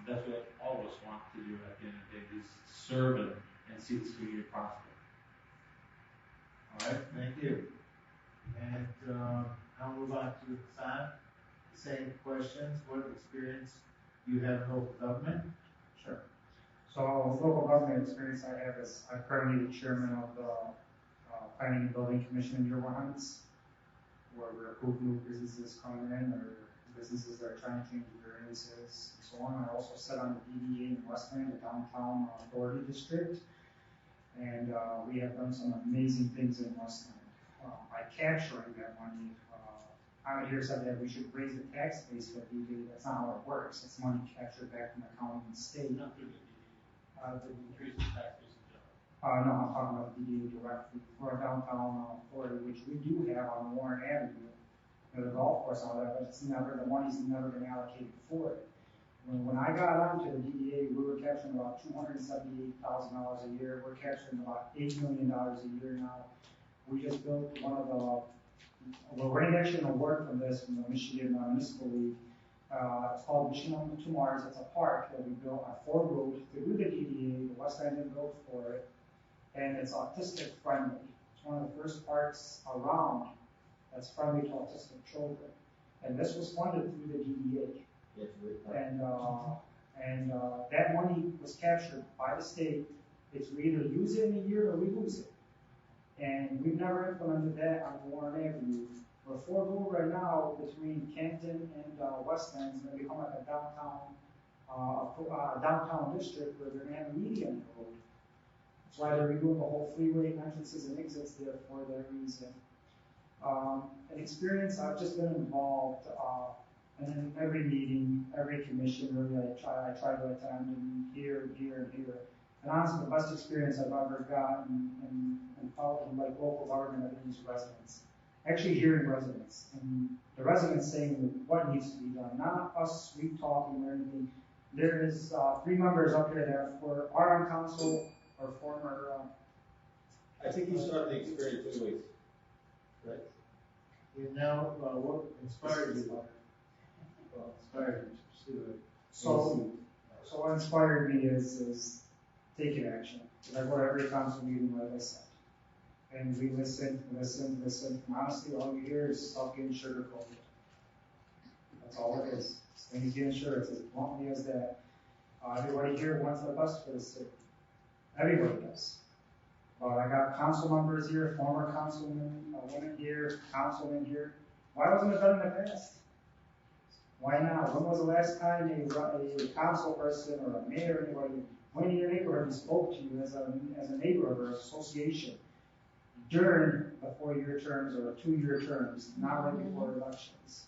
that's what all of us want to do at the end of the day, is serve and see this community prosper. All right, thank you. And I'll move on to Hassan. Same questions. What experience you have in local government? Sure. So local government experience I have is I'm currently the chairman of the Planning and Building Commission in Dearborn Heights, where we approve new businesses coming in or businesses that are trying to change their leases and so on. I also sit on the DDA in Westland, the Downtown Authority District, and we have done some amazing things in Westland. By capturing that money, I'm here said that we should raise the tax base for DDA. That's not how it works. It's money captured back from the county and state. Not through the increase in tax base in general. No, I'm talking about DDA directly for a downtown authority, which we do have on Warren Avenue. The golf course and all that, but the money's never been allocated for it. When I got onto the DDA, we were capturing about $278,000 a year. We're capturing about $8 million a year now. We just built one of the, we're getting actually an award from this, from the Michigan Municipal League. It's called Mission to Mars. It's a park that we built on Ford Road through the DDA. The West End built for it, and it's autistic friendly. It's one of the first parks around that's friendly to autistic children, and this was funded through the DDA. And that money was captured by the state. It's we either use it in a year or we lose it. And we've never implemented that on Warren Avenue. We're Ford Road right now between Canton and West End is going to become like a downtown district where they're going to have a median road. That's why they're redoing the whole freeway entrances and exits there for that reason. An experience, I've just been involved in every meeting, every commission, really, I try to attend, and here. And honestly, the best experience I've ever gotten and felt in like local government, I think, is residents. Actually hearing residents, and the residents saying what needs to be done, not us sweet talking or anything. There is 3 members up here that are on council or former. I think you should have the experience anyways. Right. And now, what inspired you? Inspired you to pursue it? So what inspired me is taking action. I go to every council meeting, like I said. And we listen. And honestly, all you hear is stuff getting sugarcoated. That's all it is. Things getting sugar. It's as bluntly as that. Everybody here wants the best for the city. Everybody does. I got council members here, former councilmen, women here, councilmen here. Why wasn't it done in the past? Why not? When was the last time a council person or a mayor or anybody went in your neighborhood and spoke to you as a neighborhood or association during the 4-year terms or 2-year terms, not right before elections?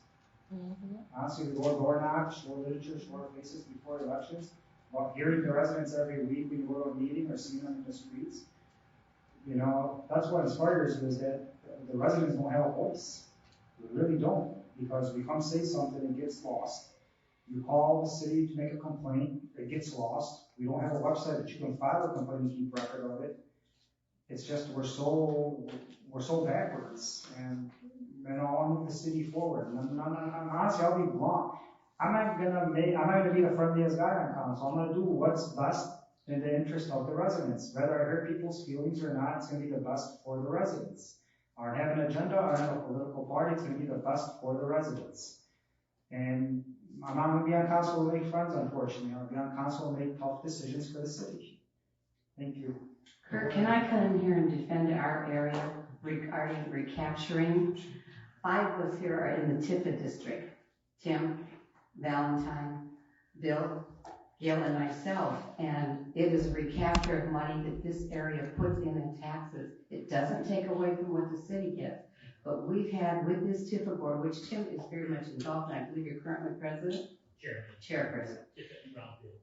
Honestly, we go door knock, show literature, show our faces before elections, while hearing the residents every week when you go to a meeting or seeing them in the streets. That's what inspires me, is that the residents don't have a voice. We really don't, because we come say something, it gets lost. You call the city to make a complaint, it gets lost. We don't have a website that you can file a complaint and keep record of it. It's just we're so backwards, and I want to move the city forward. And honestly, I'll be blunt. I'm not gonna be the friendliest guy on council. I'm gonna do what's best in the interest of the residents. Whether I hurt people's feelings or not, it's gonna be the best for the residents. I don't have an agenda, I don't have a political party, it's gonna be the best for the residents. And I'm not gonna be on council to make friends, unfortunately. I'll be on council to make tough decisions for the city. Thank you. Kurt, can I come in here and defend our area regarding recapturing? 5 was here in the Tifa district. Tim, Valentine, Bill, Gail, and myself. And it is a recapture of money that this area puts in taxes. It doesn't take away from what the city gets. But we've had with this Tifa board, which Tim is very much involved in, I believe you're currently president? Chairperson.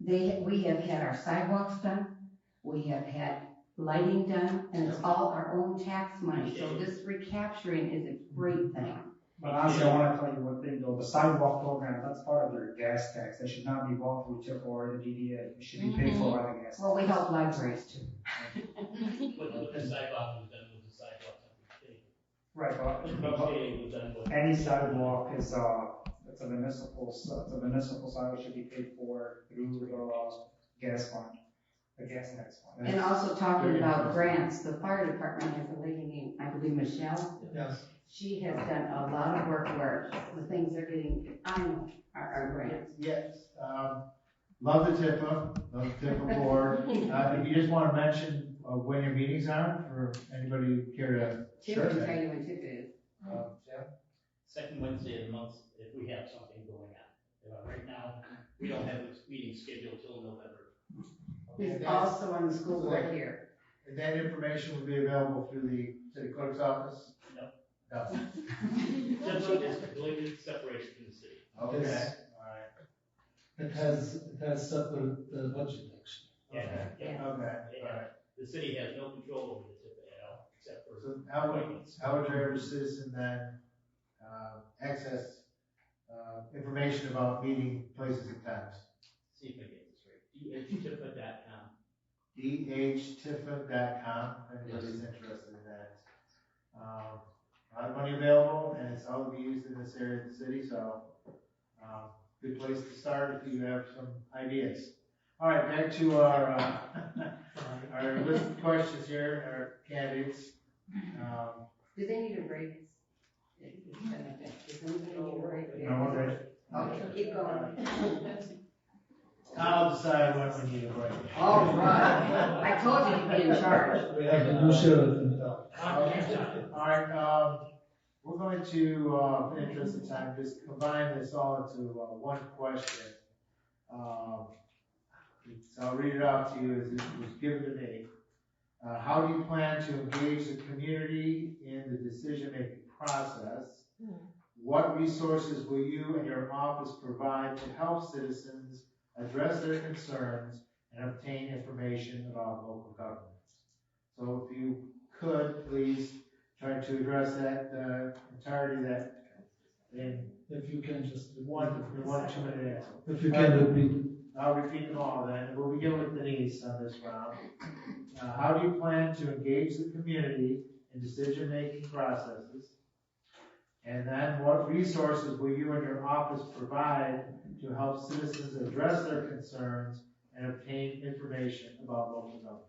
We have had our sidewalks done. We have had lighting done, and it's all our own tax money. So this recapturing is a great thing. But honestly, I want to tell you one thing though, the sidewalk program, that's part of their gas tax. That should not be bought through TIF or the DDA. It should be paid for by the gas tax. Well, we help libraries too. What the sidewalk was done with the sidewalk that we paid. Right, DDA was done with. any sidewalk is, it's a municipal sidewalk, should be paid for through the gas fund, the gas tax fund. And also talking about grants, the fire department has a lady named, I believe, Michelle. Yes. She has done a lot of work where the things they're getting, I know, are grants. Yes, love the TIFA board. If you just want to mention when your meetings are, for anybody who care to. Tim can tell you when TIF is. Jim? Second Wednesday of the month, if we have something going on. Right now, we don't have this meeting scheduled till November. He's also on the school board here. And that information will be available through the city clerk's office? No. No. TIFA is completely separated from the city. Okay, Yes. all right. It has separate budget actually. Yeah. Okay, all right. The city has no control over the TIFA at all, except for So appointments. how would your average citizen then access information about meeting places and times? See if I get this right. dhtifa.com. dhtifa.com, if anybody's interested in that. A lot of money available, and it's all to be used in this area of the city, so good place to start if you have some ideas. All right, back to our our list of questions here, our candidates. Do they need a break? Does anybody need a break? No, we're good. Okay, keep going. I'll decide when we need a break. All right. I told you to be in charge. We have a new sheriff in town. All right, we're going to, in the interest of time, just combine this all into one question. So I'll read it out to you as it was given to me. How do you plan to engage the community in the decision-making process? What resources will you and your office provide to help citizens address their concerns and obtain information about local government? So if you could, please try to address that entirety of that in If you can just. one 2-minute answer. If you can repeat. I'll repeat them all then. We'll begin with Denise on this round. How do you plan to engage the community in decision-making processes? And then what resources will you and your office provide to help citizens address their concerns and obtain information about local government?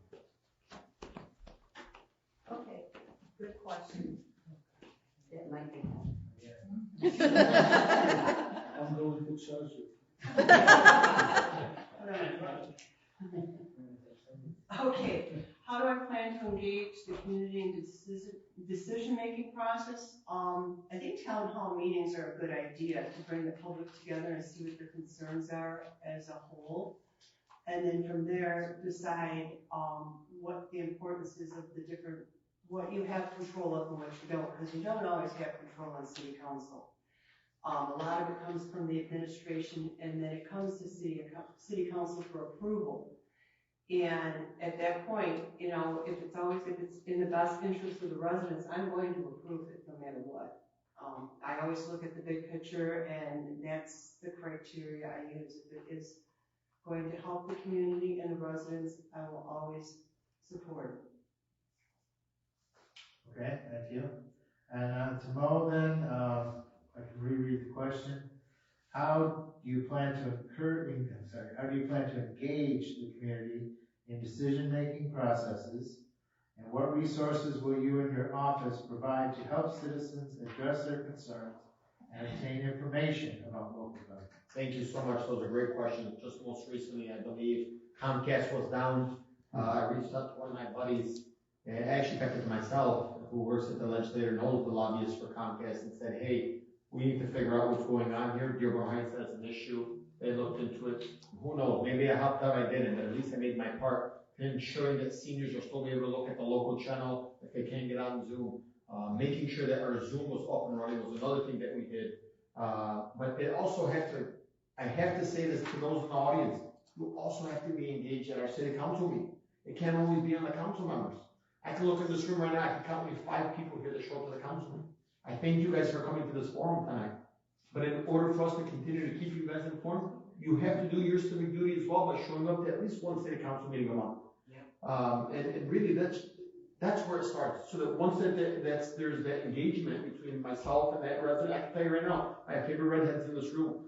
Okay, good question. It might be. I'm going to charge you. Okay, how do I plan to engage the community in the decision-making process? I think town hall meetings are a good idea to bring the public together and see what their concerns are as a whole. And then from there, decide, what the importance is of the different, what you have control of and what you don't, because you don't always have control on city council. A lot of it comes from the administration, and then it comes to city council for approval. And at that point, you know, if it's in the best interest of the residents, I'm going to approve it no matter what. I always look at the big picture, and that's the criteria I use. If it is going to help the community and the residents, I will always support it. Okay, thank you. And to Mo then, I can reread the question. How do you plan to engage the community in decision-making processes? And what resources will you and your office provide to help citizens address their concerns and obtain information about local government? Thank you so much. Those are great questions. Just most recently, I believe Comcast was down. I reached out to one of my buddies, and actually connected to myself, who works at the legislature, knows the lobbyist for Comcast, and said, hey, we need to figure out what's going on here. Dearborn Heights has an issue. They looked into it. Who knows? Maybe I helped out, I didn't, but at least I made my part in ensuring that seniors will still be able to look at the local channel if they can't get on Zoom. Making sure that our Zoom was up and running was another thing that we did. But it also had to, I have to say this to those in the audience, you also have to be engaged at our city council meeting. It can't always be on the council members. I can look in this room right now, I can count maybe 5 people here that show up to the council meeting. I thank you guys for coming to this forum tonight. But in order for us to continue to keep you guys informed, you have to do your civic duty as well by showing up to at least one city council meeting a month. Yeah. And really that's where it starts. So that once there's that engagement between myself and that resident, I can tell you right now, I have favorite redheads in this room.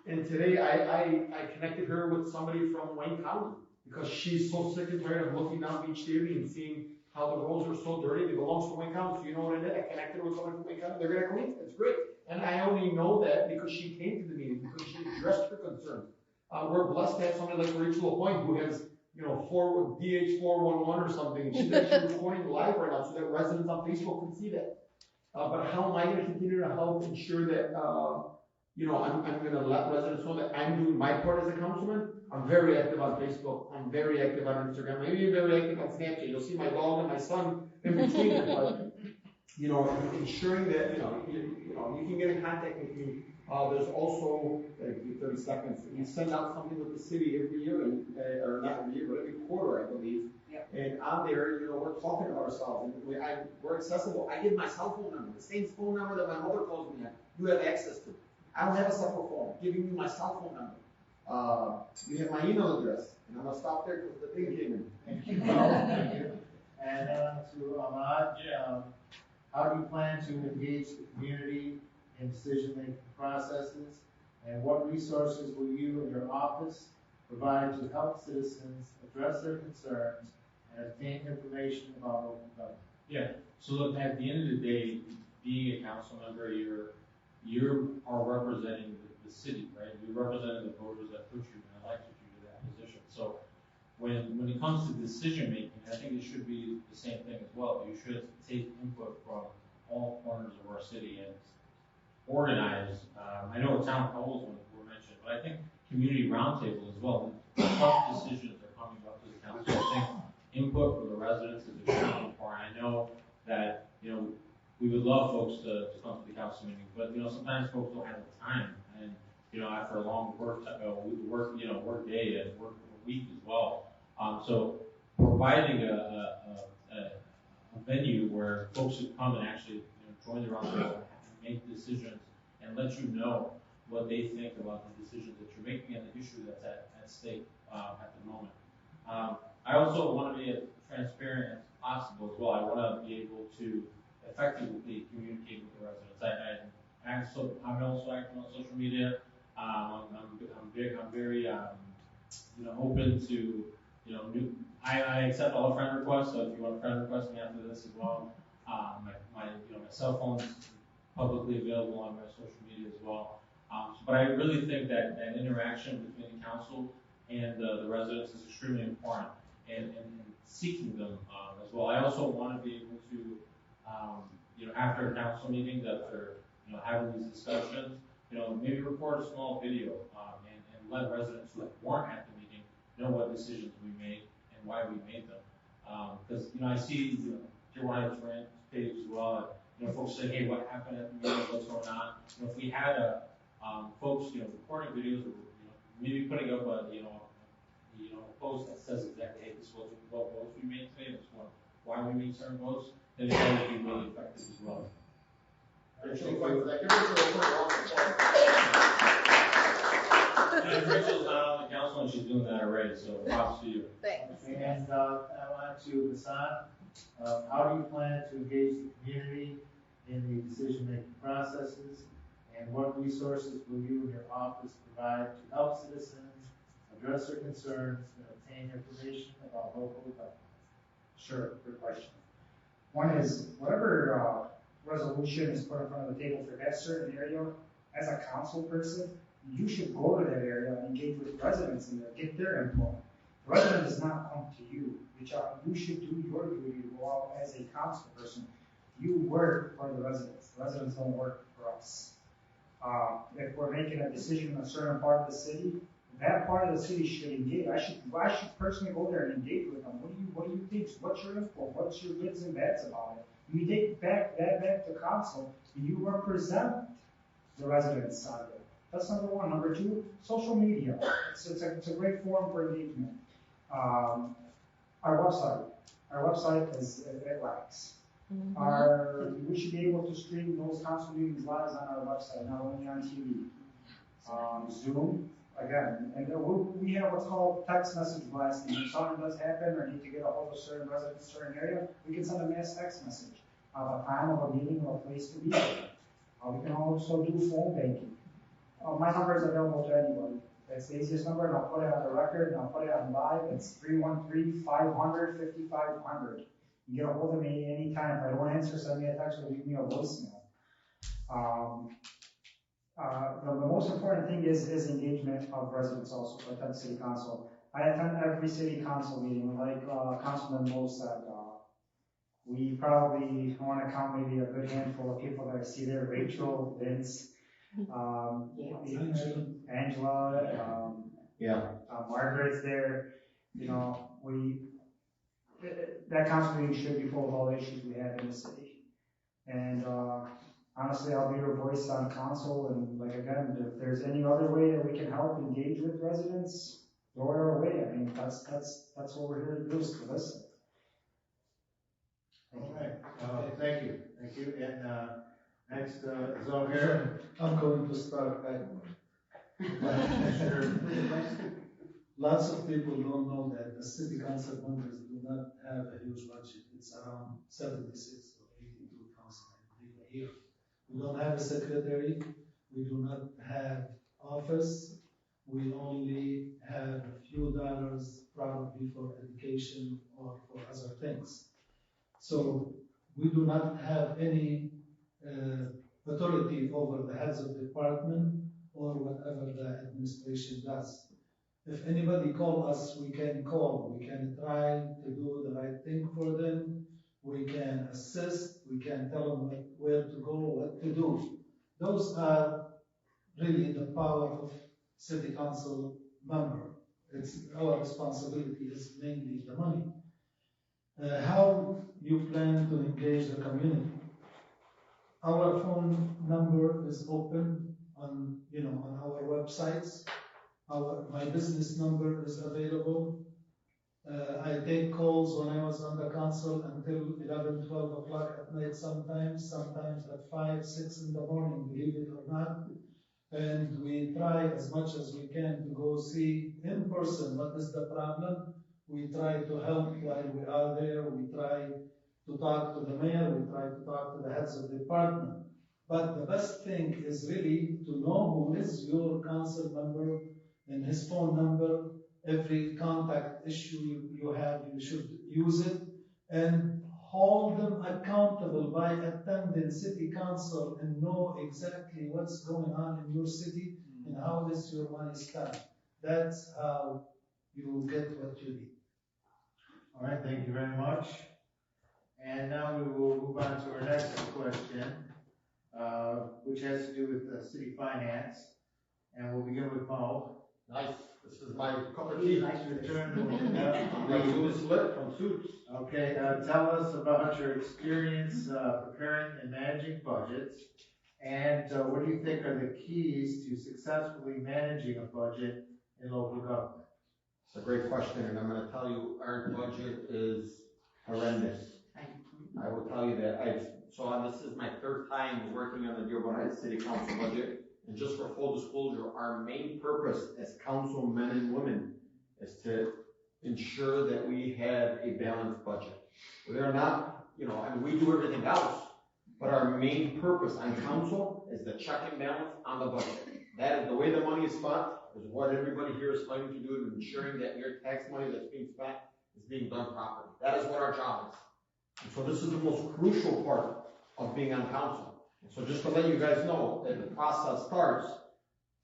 And today I connected her with somebody from Wayne County because she's so sick and tired of looking down Beach Daily and seeing how the roads are so dirty. They belong to Wayne County. So you know what I did? I connected her with somebody from Wayne County. They're going to clean it. It's great. And I only know that because she came to the meeting, because she addressed her concerns. We're blessed to have somebody like Rachel LaPointe who has, DH411 or something. And she's actually recording live right now so that residents on Facebook can see that. But how am I going to continue to help ensure that, I'm going to let residents know that I'm doing my part as a councilman? I'm very active on Facebook. I'm very active on Instagram. Maybe very active on Snapchat. You'll see my dog and my son in between it. But, ensuring that, you can get in contact with me. There's also, 30 seconds, we send out something with the city every year, or not every year, but every quarter, I believe. Yeah. And on there, we're talking about ourselves, and we're accessible. I give my cell phone number, the same phone number that my mother calls me at. You have access to. I don't have a separate phone. I'm giving you my cell phone number. You have my email address, and I'm gonna stop there because the thing came in. Thank you. Thank you. And to Ahmad, how do you plan to engage the community in decision-making processes, and what resources will you and your office provide to help citizens address their concerns and obtain information about local government? Yeah. So look, at the end of the day, being a council member, you are representing the city, right? You're representing the voters that put you and elected you to that position. So when it comes to decision making, I think it should be the same thing as well. You should take input from all corners of our city and organize. I know town halls were mentioned, but I think community roundtable as well. Tough decisions are coming up to the council. I think input from the residents is extremely important. I know that we would love folks to come to the council meeting, but sometimes folks don't have the time, and after a long work day and work week as well. So providing a venue where folks should come and actually join the roundtable and make decisions and let you know what they think about the decisions that you're making and the issue that's at stake at the moment. I also want to be as transparent as possible as well. I want to be able to effectively communicate with the residents. I'm also active on social media. I'm very open to I accept all friend requests. So if you want to friend request me after this as well, my cell phone's publicly available on my social media as well. But I really think that interaction between the council and the residents is extremely important, and seeking them as well. I also want to be able to, after council meetings, after having these discussions, maybe record a small video and let residents who weren't at the meeting know what decisions we made and why we made them. Because I see Dearborn Heights rant page as well. Folks say, hey, what happened at the meeting? What's going on? If we had folks, recording videos, or maybe putting up a post that says exactly, hey, this was what votes we made today. This was why we made certain votes. Then it would be really effective as well. And Rachel's not on the council, and she's doing that already. So props to you. Thanks. And on to Hassan. How do you plan to engage the community in the decision-making processes, and what resources will you and your office provide to help citizens address their concerns and obtain information about local government? Sure, good question. One is whatever resolution is put in front of the table for that certain area, as a council person, you should go to that area and engage with residents in there, get their input. The resident does not come to you, reach out. You should do your duty to go out as a council person. You work for the residents. The residents don't work for us. If we're making a decision in a certain part of the city, that part of the city should engage. I should personally go there and engage with them. What do you think? What's your input? What's your goods and bads about it? You take that back to council, and you represent the residents out there. That's number one. Number two, social media. It's a great forum for engagement. Our website is, it lacks. We should be able to stream those council meetings live on our website, not only on TV. Zoom, again, and we have what's called text message blasting. If something does happen or need to get a hold of certain residents in a certain area, we can send a mass text message of a time of a meeting or a place to be there. We can also do phone banking. My number is available to anybody. That's the easiest number, and I'll put it on the record, and I'll put it on live. It's 313-500-5500. You can get a hold of me anytime. If I don't answer, send me a text or leave me a voicemail. The most important thing is engagement of residents also for the city council. I attend every city council meeting, like Councilman Moe said. We probably want to count maybe a good handful of people that I see there. Rachel, Vince, Angela, Margaret's there. You know, that council meeting should be full of all the issues we have in the city. And honestly, I'll be your voice on council. And like again, if there's any other way that we can help engage with residents, throw it our way. I mean, that's what we're here to do, is to listen. All right. Thank you. And next, Zohar. I'm going to start back. Lots of people don't know that the city council members do not have a huge budget. It's around 76 or 82,000, I believe, a year. We don't have a secretary. We do not have office. We only have a few dollars probably for education or for other things. So we do not have any authority over the heads of department or whatever the administration does. If anybody calls us, we can call. We can try to do the right thing for them. We can assist. We can tell them where to go, what to do. Those are really the power of city council member. It's our responsibility is mainly the money. How you plan to engage the community? Our phone number is open on our websites. My business number is available. I take calls when I was on the council until 11, 12 o'clock at night sometimes at 5, 6 in the morning, believe it or not. And we try as much as we can to go see in person what is the problem. We try to help while we are there. We try to talk to the mayor. We try to talk to the heads of department. But the best thing is really to know who is your council member and his phone number. Every contact issue you have, you should use it and hold them accountable by attending city council and know exactly what's going on in your city and how is your money spent. That's how you get what you need. All right, thank you very much. And now we will move on to our next question, which has to do with city finance. And we'll begin with Mo. Nice. This is my cup of tea. Nice return. Blue slip from Suits. Okay, tell us about your experience preparing and managing budgets, and what do you think are the keys to successfully managing a budget in local government? It's a great question, and I'm going to tell you our budget is horrendous. I will tell you that this is my third time working on the Dearborn City Council budget. And just for full disclosure, our main purpose as councilmen and women is to ensure that we have a balanced budget. We are not, we do everything else, but our main purpose on council is the check and balance on the budget. That is the way the money is spent, is what everybody here is fighting to do, and ensuring that your tax money that's being spent is being done properly. That is what our job is. And so this is the most crucial part of being on council. So just to let you guys know that the process starts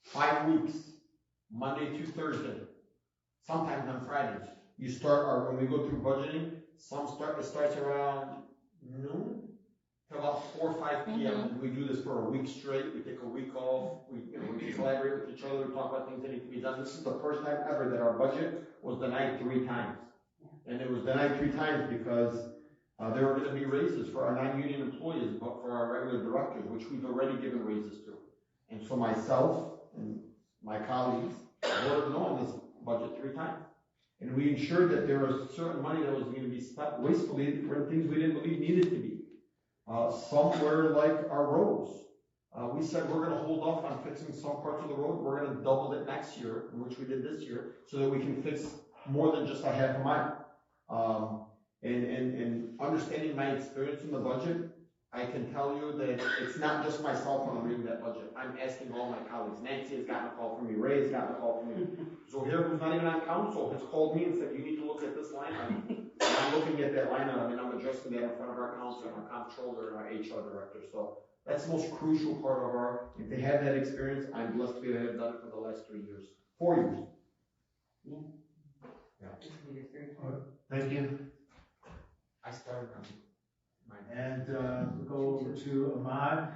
5 weeks, Monday to Thursday, sometimes on Fridays. You start, or when we go through budgeting, it starts around noon to about 4 or 5 p.m. We do this for a week straight. We take a week off. We collaborate with each other. We talk about things that need to be done. This is the first time ever that our budget was denied 3 times. And it was denied 3 times because there were going to be raises for our non-union employees, but for our regular directors, which we've already given raises to. And so myself and my colleagues voted no on this budget 3 times. And we ensured that there was certain money that was going to be spent wastefully for things we didn't believe needed to be. Some were like our roads. We said we're going to hold off on fixing some parts of the road. We're going to double it next year, which we did this year, so that we can fix more than just a half a mile. And understanding my experience in the budget, I can tell you that it's not just myself when I'm reading that budget. I'm asking all my colleagues. Nancy has gotten a call from me. Ray has gotten a call from me. Zohair, who's not even on council, has called me and said, you need to look at this line item. I'm looking at that line item and I'm addressing that in front of our council and our comptroller and our HR director. So that's the most crucial part of if they have that experience, I'm blessed to be able to have done it for the last 3 years. 4 years. Yeah. Thank you. I started on And we'll go over to Ahmad,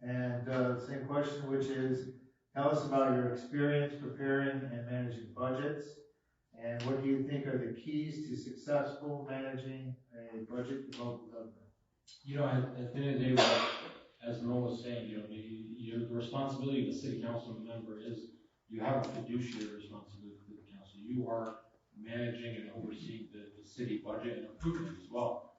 and same question, which is, tell us about your experience preparing and managing budgets, and what do you think are the keys to successful managing a budget in local government? At the end of the day, as Mo was saying, the responsibility of the city council member is you have a fiduciary responsibility to the council. You are managing and overseeing the city budget and improvement as well.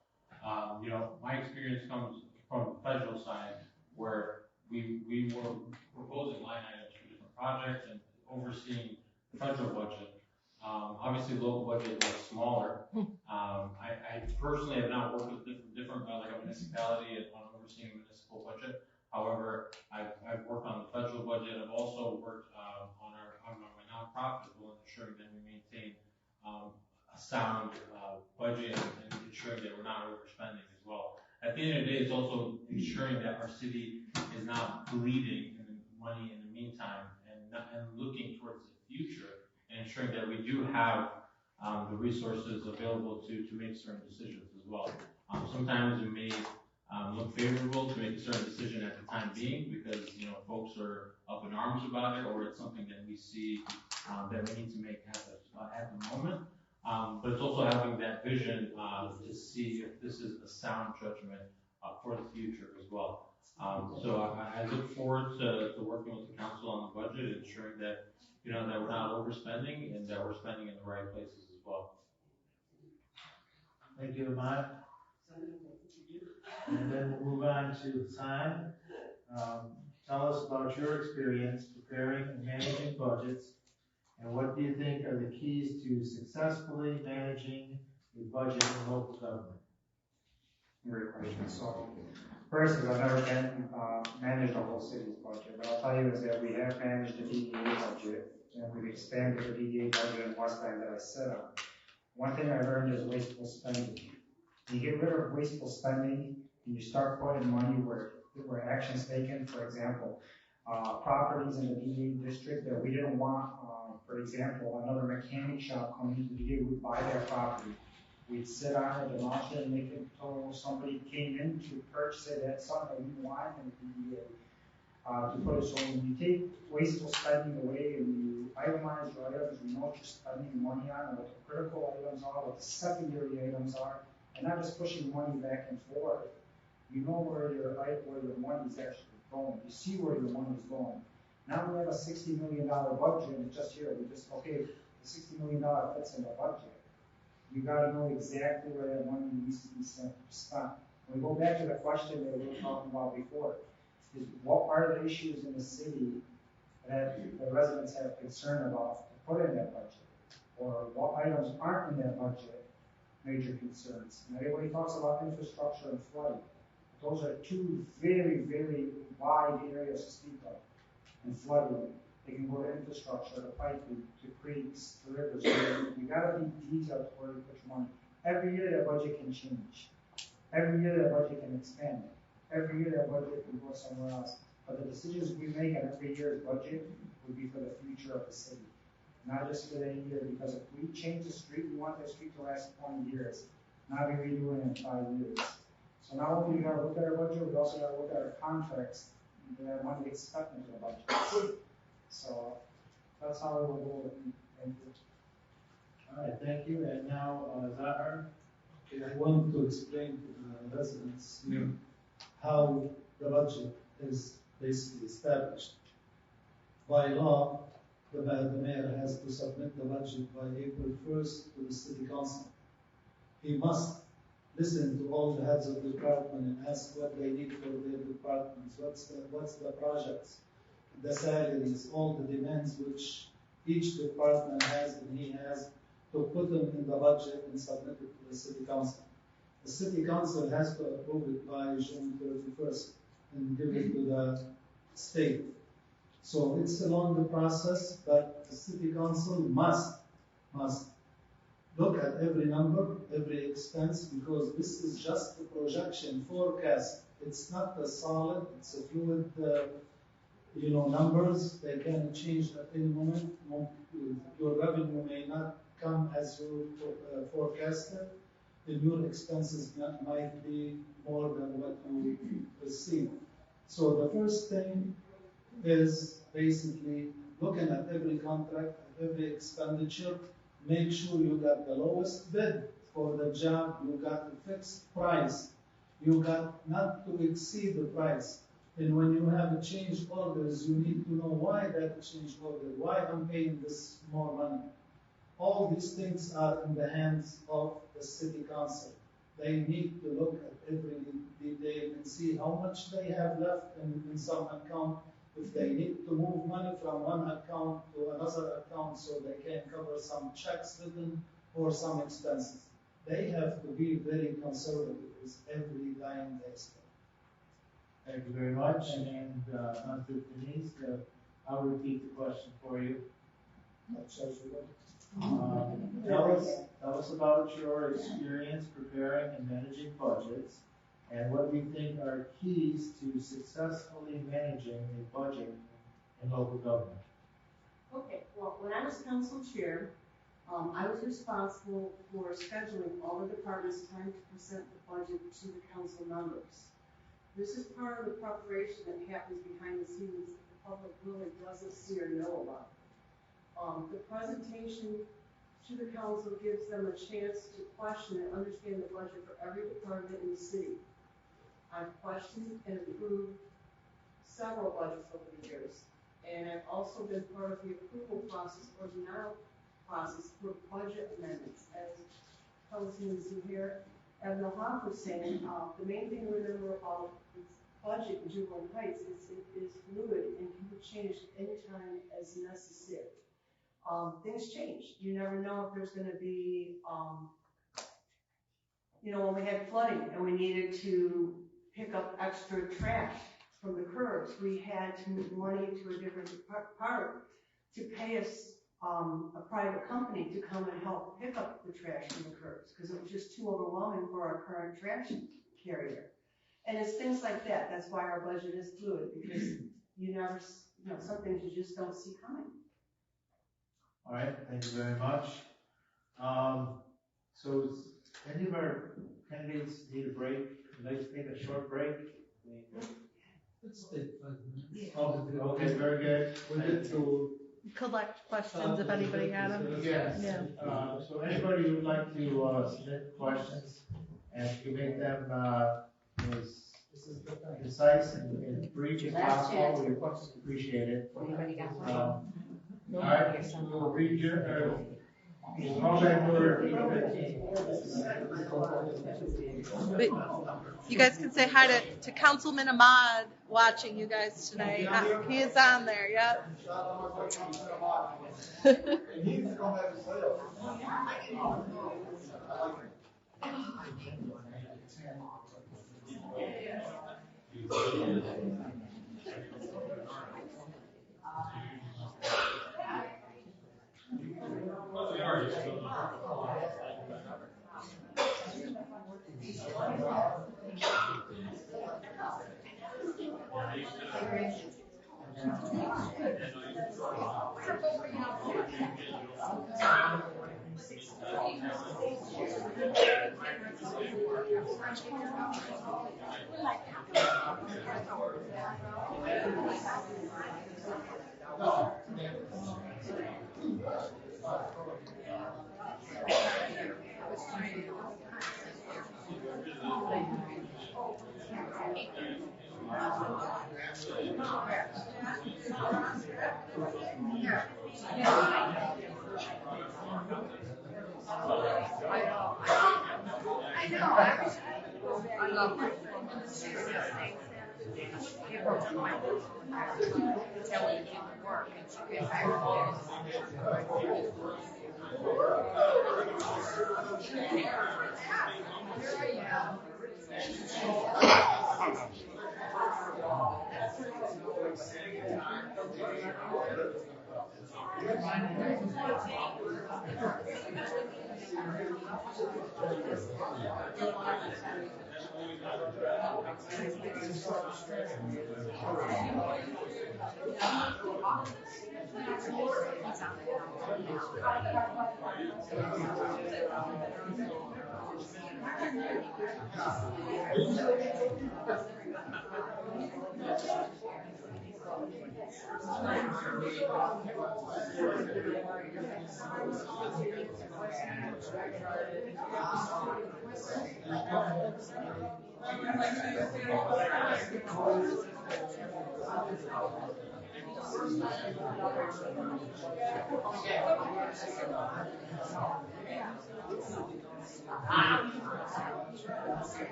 My experience comes from the federal side, where we were proposing line items for different projects and overseeing the federal budget. Obviously, the local budget was smaller. I personally have not worked with different like a municipality and on overseeing a municipal budget. However, I've worked on the federal budget. I've also worked on my nonprofit as well, ensuring that we maintain a sound budget and ensuring that we're not overspending as well. At the end of the day, it's also ensuring that our city is not bleeding in money in the meantime and looking towards the future and ensuring that we do have the resources available to make certain decisions as well. Sometimes it may look favorable to make a certain decision at the time being because folks are up in arms about it, or it's something that we see that we need to make at the moment. But it's also having that vision to see if this is a sound judgment for the future as well. So I look forward to working with the council on the budget, ensuring that that we're not overspending and that we're spending in the right places as well. Thank you, Ahmad. And then we'll move on to Hassan. Tell us about your experience preparing and managing budgets, and what do you think are the keys to successfully managing a budget in local government? Great question. So, first is I've never managed the whole city's budget, but I'll tell you is that we have managed the DDA budget, and we've expanded the DDA budget in West End that I sit on. One thing I learned is wasteful spending. You get rid of wasteful spending, and you start putting money where action's taken. For example, properties in the DDA district that we didn't want, for example, another mechanic shop coming into the DDA, we'd buy that property. We'd sit on it, demolish it, and make it until somebody came in to purchase it at something that we want in the DDA. To put it so when you take wasteful spending away and you itemize your items, you know what you're spending money on, and what the critical items are, what the secondary items are, and not just pushing money back and forth. You know where your money is actually going. You see where your money is going. Now we have a $60 million budget, and just here, the $60 million fits in the budget. You got to know exactly where that money needs to be spent. When we go back to the question that we were talking about before, is what are the issues in the city that the residents have concern about to put in that budget? Or what items aren't in that budget, major concerns? And everybody talks about infrastructure and flooding. Those are two very, very wide areas to speak of. And flooding, they can go to infrastructure, to piping, to creeks, to rivers. You gotta be detailed where you put your money. Every year that budget can change. Every year that budget can expand. every year that budget can go somewhere else. But the decisions we make on every year's budget would be for the future of the city, not just for any year, because if we change the street, we want that street to last 20 years, not be redoing it in 5 years. So not only we gotta look at our budget, we also gotta look at our contracts, and that money gets stuck into the budget. So that's how we will go with it. Thank you. All right, thank you. And now, Zahar. Okay, I want to explain to the residents here how the budget is basically established. By law, the mayor has to submit the budget by April 1st to the city council. He must listen to all the heads of the department and ask what they need for their departments, what's the projects, the salaries, all the demands which each department has, and he has to put them in the budget and submit it to the city council. The city council has to approve it by June 31st and give it to the state. So it's a long process, but the city council must look at every number, every expense, because this is just a projection forecast. It's not a solid, it's a fluid, numbers. They can change at any moment. Your revenue may not come as you forecasted, and your expenses might be more than what you receive. So the first thing is basically looking at every contract, at every expenditure, make sure you got the lowest bid for the job, you got a fixed price, you got not to exceed the price. And when you have a change orders, you need to know why that change order, why I'm paying this more money. All these things are in the hands of the city council. They need to look at every detail and see how much they have left in some account, if they need to move money from one account to another account so they can cover some checks written or some expenses. They have to be very conservative with every dime they spend. Thank you very much. And Councilor Denise, I'll repeat the question for you. Tell us about your experience preparing and managing budgets, and what do you think are keys to successfully managing a budget in local government? Okay, well, when I was council chair, I was responsible for scheduling all the departments' time to present the budget to the council members. This is part of the preparation that happens behind the scenes that the public really doesn't see or know about. The presentation to the council gives them a chance to question and understand the budget for every department in the city. I've questioned and approved several budgets over the years, and I've also been part of the approval process or denial process for budget amendments. As Councilman Zuhair and Milhoff was saying, the main thing to remember about this budget in Dearborn Heights is it is fluid and can be changed anytime as necessary. Things change. You never know if there's going to be, when we had flooding and we needed to pick up extra trash from the curbs, we had to move money to a different part to pay us a private company to come and help pick up the trash from the curbs because it was just too overwhelming for our current trash carrier. And it's things like that. That's why our budget is fluid, because you never, some things you just don't see coming. All right, thank you very much. So any of our candidates need a break? Would like to take a short break? Let's take 5 minutes. Oh, okay, very good. We get to Collect questions if anybody had them. Yes. Yeah. So anybody who would like to submit questions and to make them as concise and brief as possible, we appreciate it. Anybody got one? All right, we'll read your, call back order 8:15. But you guys can say hi to Councilman Ahmad watching you guys tonight. He is on there, yep.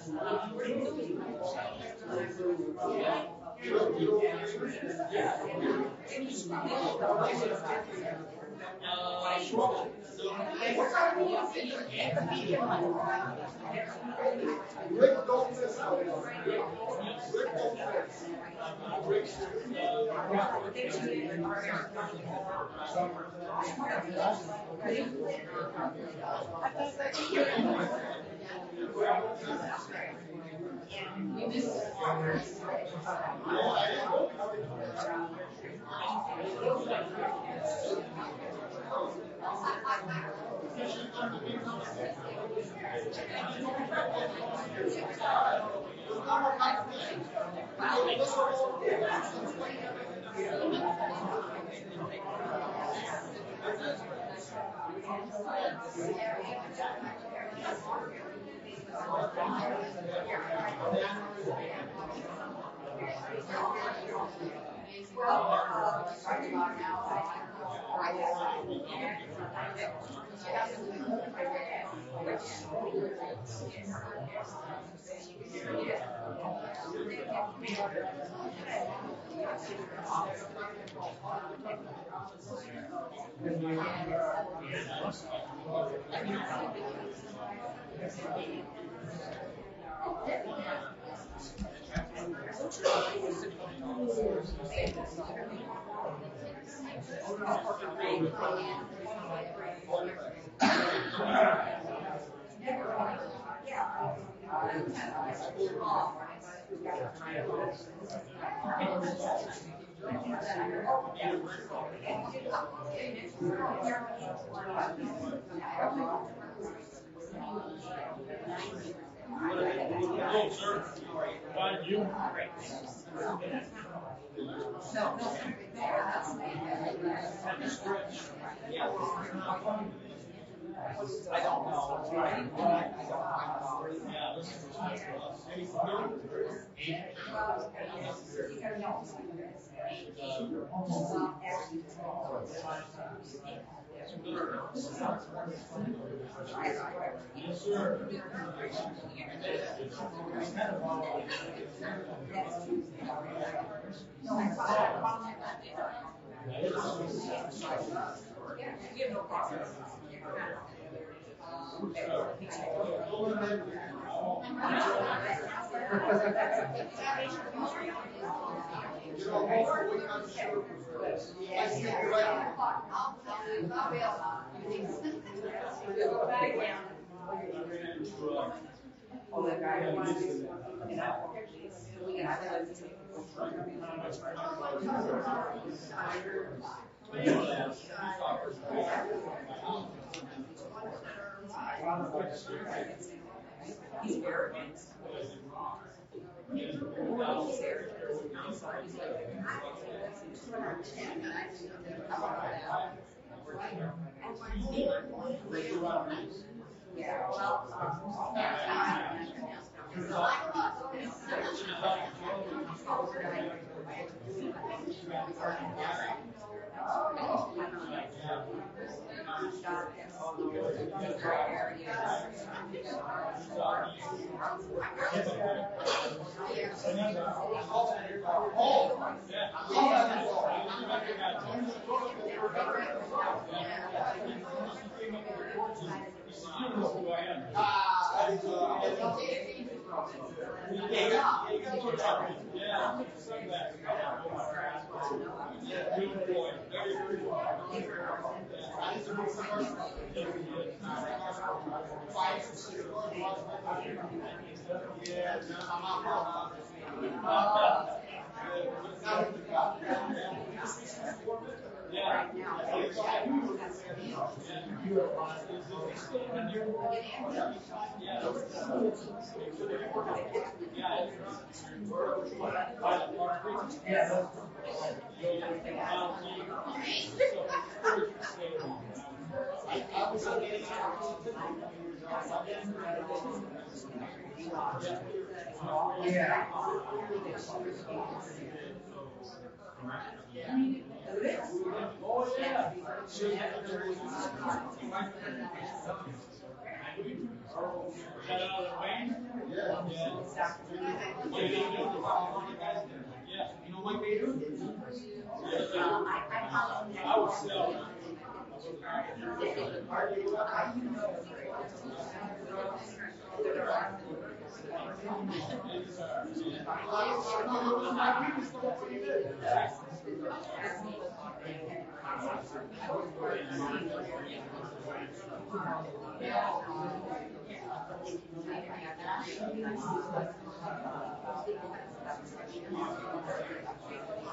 Rick, don't miss out. Rick, don't miss.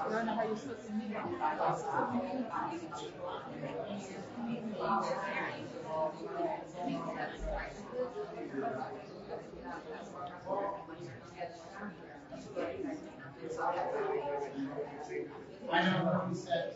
I don't know how you're supposed to mute I don't know what he said.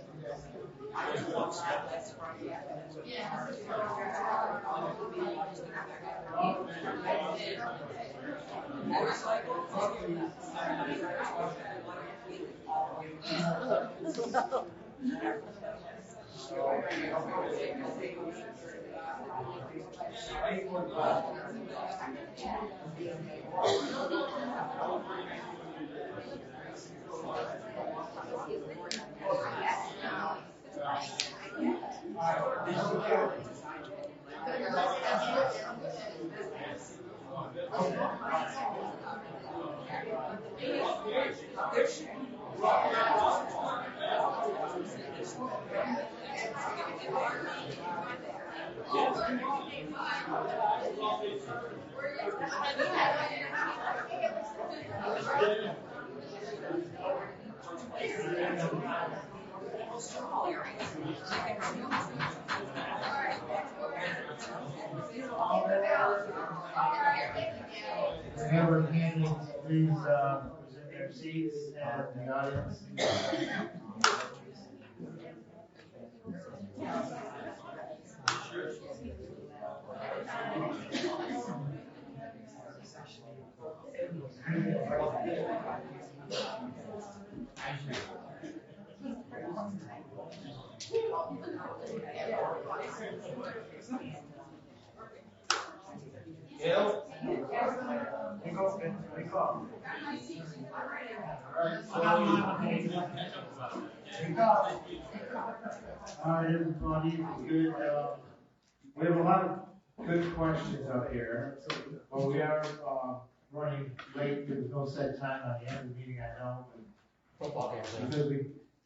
Whenever candidates, please, present their seats and the audience. All right, everybody, good. We have a lot of good questions up here, but we are running late. There's no set time on the end of the meeting, I know. Because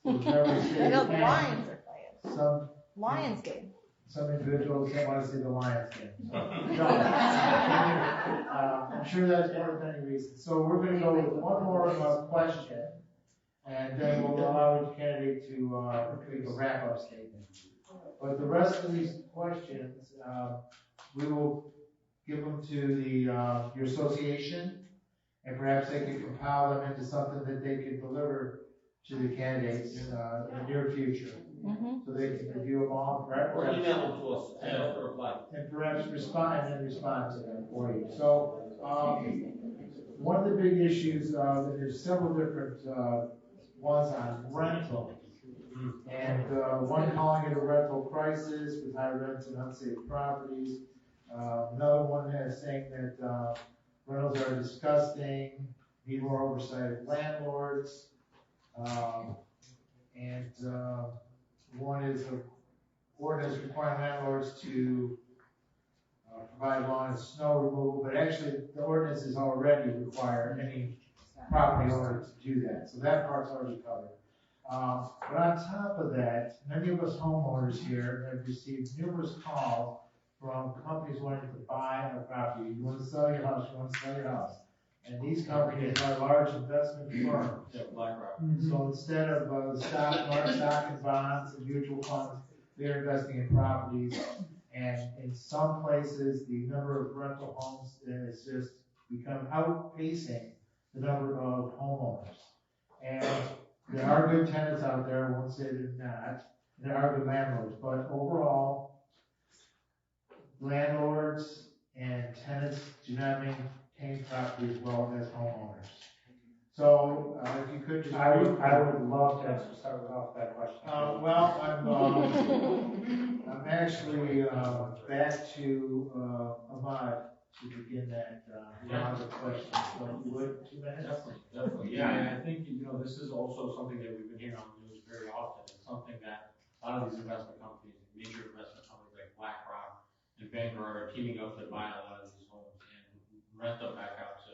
we never I say know the Lions are playing. some Lions game. some individuals don't want to see the Lions game. So, no. I'm sure that's one of many reasons. So we're going to go with one more question, and then we'll allow each candidate to make a wrap-up statement. But the rest of these questions, we will give them to the your association, and perhaps they can compile them into something that they can deliver to the candidates in the near future. So they can review them all, Or email them to us and reply. and perhaps respond to them for you. So one of the big issues, there's several different ones on rental. And one calling it a rental crisis with high rents and unsafe properties. Another one is saying that rentals are disgusting, need more oversight of landlords. And one is an ordinance requiring landlords to provide lawn and snow removal, but actually the ordinances already require any property owner to do that. So that part's already covered. But on top of that, many of us homeowners here have received numerous calls from companies wanting to buy a property. You want to sell your house, you want to sell your house. And these companies are large investment firms. So instead of the stock and bonds and mutual funds, they're investing in properties. And in some places, the number of rental homes is just become outpacing the number of homeowners. And there are good tenants out there, I won't say they're not. There are good landlords, but overall, landlords and tenants do not maintain property as well as homeowners. So, if you could just... I would love to start off that question. Well, I'm actually, back to, Ahmad to begin that, round of questions. So if you would, 2 minutes? Definitely. Yeah, I think, this is also something that we've been hearing on the news very often. It's something that a lot of these investment companies, major investment companies like BlackRock and Vanguard are teaming up to buy a lot of these homes and rent them back out to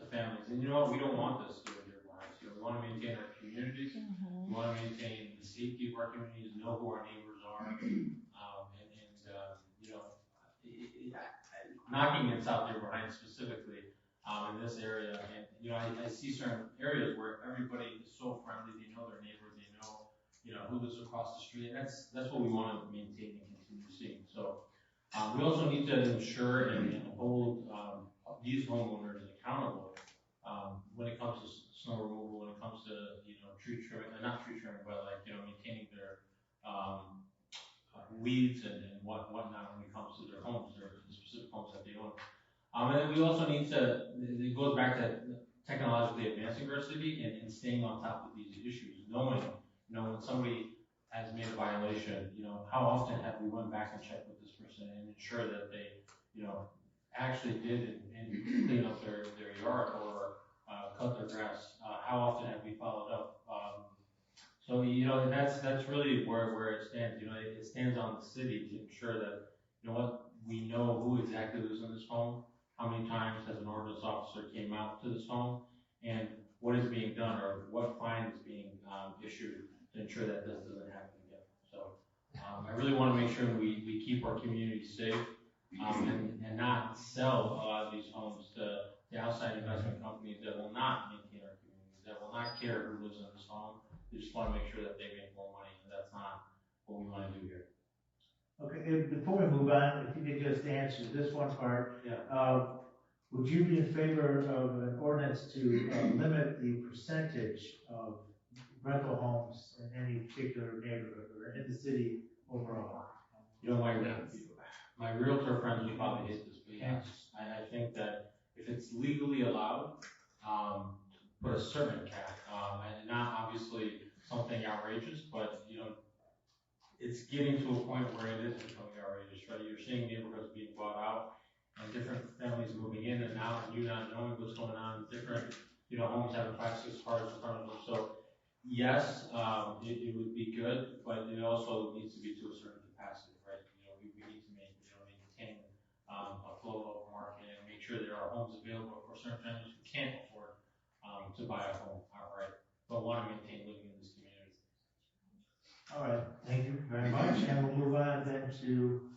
families. And you know what? We don't want this here in Dearborn Heights. We want to maintain our communities. We want to maintain the safety of our communities, know who our neighbors are, knocking in South Dearborn Heights specifically, in this area, and, I see certain areas where everybody is so friendly, they know their neighbor, they know, who lives across the street, and that's what we want to maintain and continue seeing. So, we also need to ensure and hold, these homeowners accountable, when it comes to snow removal, when it comes to, tree trimming, not tree trimming, but like, maintaining their, weeds and whatnot when it comes to their homes, or the specific homes that they own. And then we also need to, it goes back to technologically advancing our city and staying on top of these issues, knowing, when somebody has made a violation, how often have we went back and checked with this person and ensure that they, actually did and clean up their yard or cut their grass? How often have we followed up? So, that's really where it stands. It stands on the city to ensure that, we know who exactly lives in this home, how many times has an ordinance officer came out to this home, and what is being done, or what fine is being issued to ensure that this doesn't happen again. So, I really want to make sure we keep our community safe, and not sell a lot of these homes to the outside investment companies that will not maintain our communities, that will not care who lives in this home. They just want to make sure that they make more money, and that's not what we want to do here. Okay, and before we move on, if you could just answer this one part. Yeah. Would you be in favor of an ordinance to limit the percentage of rental homes in any particular neighborhood or in the city overall? My realtor friends will probably hate this, but yes, I think that if it's legally allowed, put a certain cap, and not obviously something outrageous, but it's getting to a point where it is becoming outrageous, right? You're seeing neighborhoods being bought out and different families moving in and out, and you not knowing what's going on. Different, homes having 5, 6 cars in front of them. So yes, it would be good, but it also needs to be to a certain capacity, right? We need to maintain a flow of market and make sure there are homes available for certain families who can't afford to buy a home outright, but want to maintain living in this community. All right, thank you very much, and we'll move on then to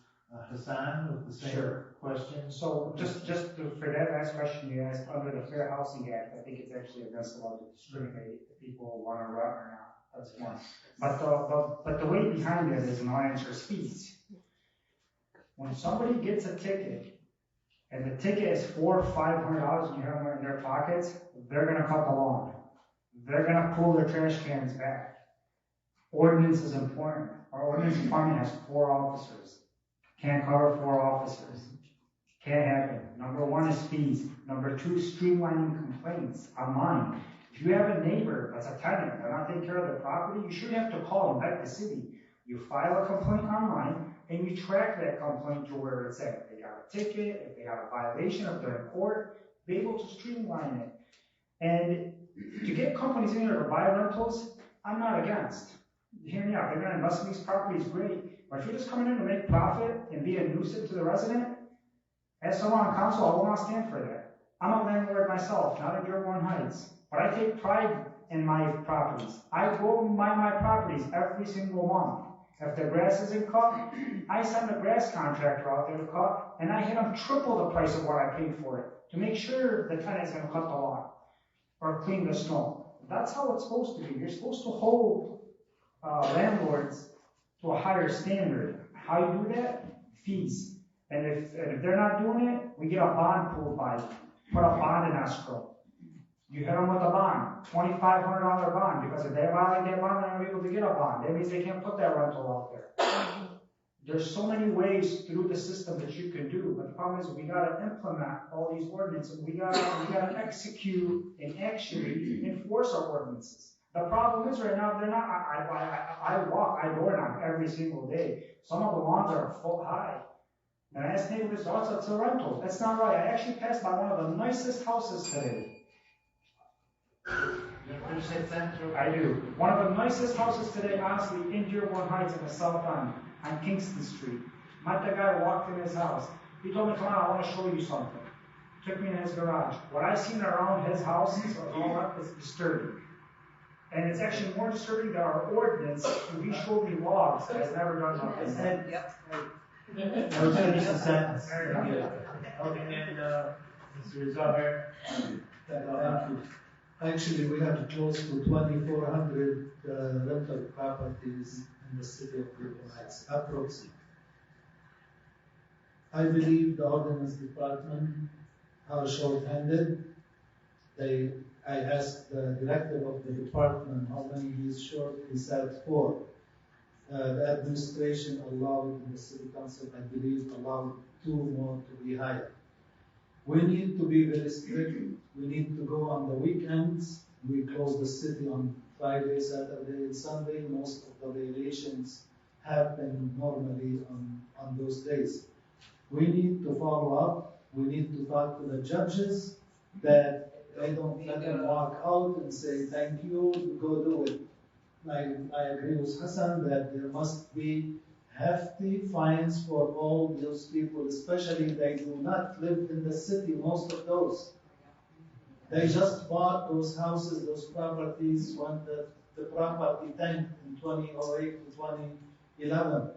Hassan with the same question. So for that last question you asked, under the Fair Housing Act, I think it's actually against the law to discriminate if people want to rent or not. That's one. But the way behind it is, and I'll answer, fees. When somebody gets a ticket, and the ticket is $400 or $500 and you have them in their pockets, they're going to cut the lawn. They're going to pull their trash cans back. Ordinance is important. Our ordinance department has 4 officers. Can't cover 4 officers. Can't happen. Number 1 is fees. Number 2, streamlining complaints online. If you have a neighbor that's a tenant, they're not taking care of their property, you should have to call and beg the city. You file a complaint online, and you track that complaint to where it's at. If they got a ticket, if they got a violation, if they're in court, be able to streamline it. And to get companies in here to buy rentals, I'm not against. Hear me out. They're going to invest in these properties, great. But if you're just coming in to make profit and be a nuisance to the resident, as someone on council, I will not stand for that. I'm a landlord myself, not in Dearborn Heights. But I take pride in my properties. I go by my properties every single month. If the grass isn't cut, I send a grass contractor out there to cut, and I hit them triple the price of what I paid for it to make sure the tenant's going to cut the lawn or clean the snow. That's how it's supposed to be. You're supposed to hold landlords to a higher standard. How you do that? Fees. And if they're not doing it, we get a bond pulled by them. Put a bond in escrow. You hit them with a bond, $2,500 bond, because if they violate that bond, they're not able to get a bond. That means they can't put that rental out there. There's so many ways through the system that you can do, but the problem is we gotta implement all these ordinances. We gotta execute and actually enforce our ordinances. The problem is right now, they're not, I walk, I door knock every single day. Some of the lawns are foot high. And I asked neighbors, oh, it's a rental. That's not right. I actually passed by one of the nicest houses today. I do. One of the nicest houses today, honestly, in Dearborn Heights in the South End, on Kingston Street. Met the guy, walked in his house. He told me, come on, I want to show you something. Took me in his garage. What I've seen around his house is disturbing. And it's actually more disturbing than our ordinance. He showed me logs that has never done nothing. Yep. I was gonna just a sentence. Okay, and, Mr. Zahir. Thank you. Actually, we have close to 2,400 rental properties in the city of Dearborn Heights, approximately. I believe the ordinance department are short-handed. I asked the director of the department how many he's short. He said 4. The administration allowed, and the city council, I believe, allowed 2 more to be hired. We need to be very strict. We need to go on the weekends. We close the city on Friday, Saturday, and Sunday. Most of the violations happen normally on those days. We need to follow up. We need to talk to the judges that they don't let them walk out and say, thank you, go do it. I agree with Hassan that there must be hefty fines for all those people, especially they do not live in the city, most of those. They just bought those houses, those properties when the property tanked in 2008 to 2011.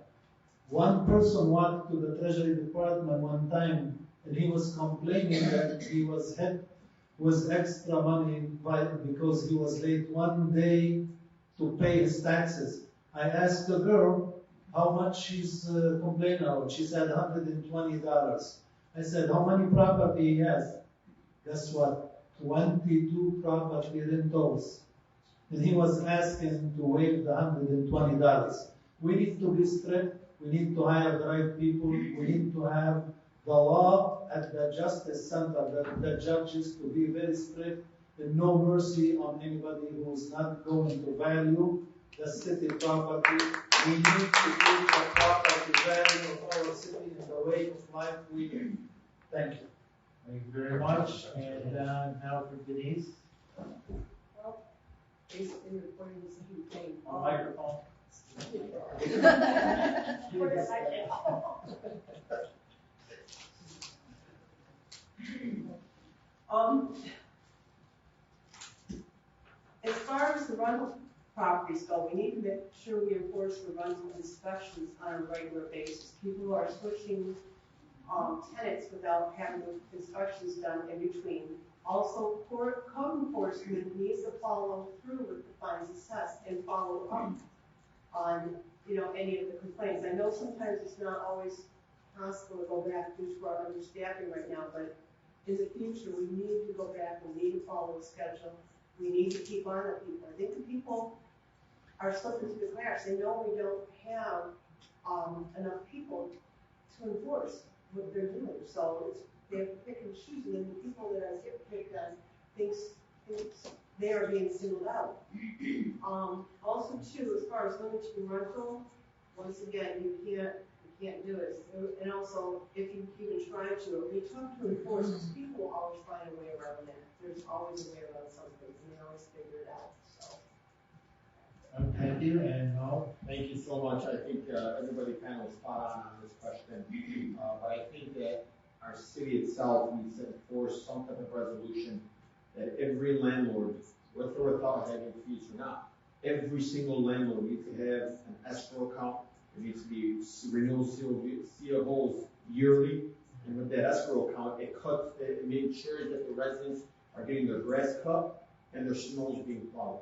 One person walked to the Treasury Department one time and he was complaining that he was hit with extra money because he was late one day to pay his taxes. I asked the girl how much she's complaining about. She said $120. I said, how many property he has? Guess what? 22 property rentals. And he was asking to waive the $120. We need to be strict. We need to hire the right people. We need to have the law at the Justice Center, the judges to be very strict and no mercy on anybody who is not going to value the city property. We need to keep the property value of our city in the way of life we live. Thank you. Thank you very much. And now for Denise. Well, basically reporting the same thing. On microphone. As far as the rental properties go, we need to make sure we enforce the rental inspections on a regular basis. People who are switching tenants without having the inspections done in between. Also, code enforcement needs to follow through with the fines assessed and follow up on, any of the complaints. I know sometimes it's not always possible to go back due to our understaffing right now, but in the future, we need to go back, we need to follow the schedule, we need to keep on the people. I think the people are slipping through the cracks. They know we don't have enough people to enforce what they're doing. So they have to pick and choose, and then the people that are getting picked on thinks they are being singled out. Also, too, as far as limiting rental, once again, you can't do it. And also, if you even try to, when you talk to enforcers, people will always find a way around that. There's always a way around something, and they always figure it out. So. Thank you, and Mo. Thank you so much. I think everybody kind of spot on this question. But I think that our city itself needs to enforce some type of resolution that every landlord, with or without having fees or not, every single landlord needs to have an escrow account. It needs to be renewal COs yearly. And with that escrow account, it makes sure that the residents are getting their grass cut and their snow is being plowed.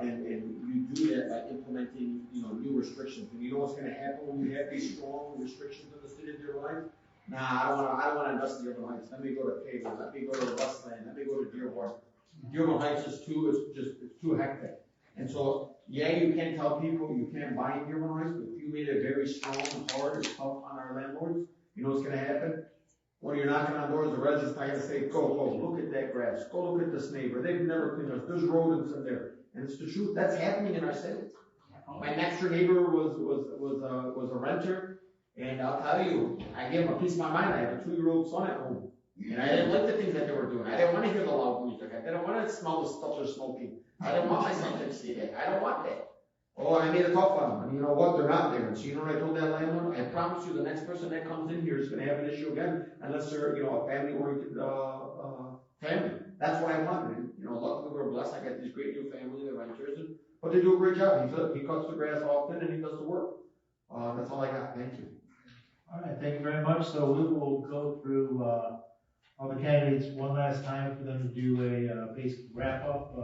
And you do that by implementing, new restrictions. And you know what's going to happen when you have these strong restrictions in the city of Dearborn? Nah, I don't want to invest in Dearborn Heights. Let me go to Pavement. Let me go to Westland. Let me go to Dearborn. Dearborn Heights is it's too hectic. And so, yeah, you can tell people you can't buy in Dearborn Heights, but if you made it very strong and hard and tough on our landlords, you know what's going to happen? When you're knocking on doors, the residents are going to say, go, look at that grass. Go look at this neighbor. They've never cleaned us. There's rodents in there. And it's the truth, that's happening in our city. My next door neighbor was a renter, and I'll tell you, I gave him a piece of my mind. I have a 2-year-old son at home, and I didn't like the things that they were doing. I didn't want to hear the loud music. I didn't want to smell the stuff they're smoking. I didn't want my son to see that. I don't want that. Oh, I made a talk on them, and you know what? They're not there. So you know what I told that landlord? I promise you, the next person that comes in here is going to have an issue again, unless they're, you know, a family-oriented family. That's what I wanted. And, you know, luckily we're blessed. I got these great new family, the renters, but they do a great job. He cuts the grass often, and he does the work. That's all I got. Thank you. All right, thank you very much. So we will go through all the candidates one last time for them to do a basic wrap-up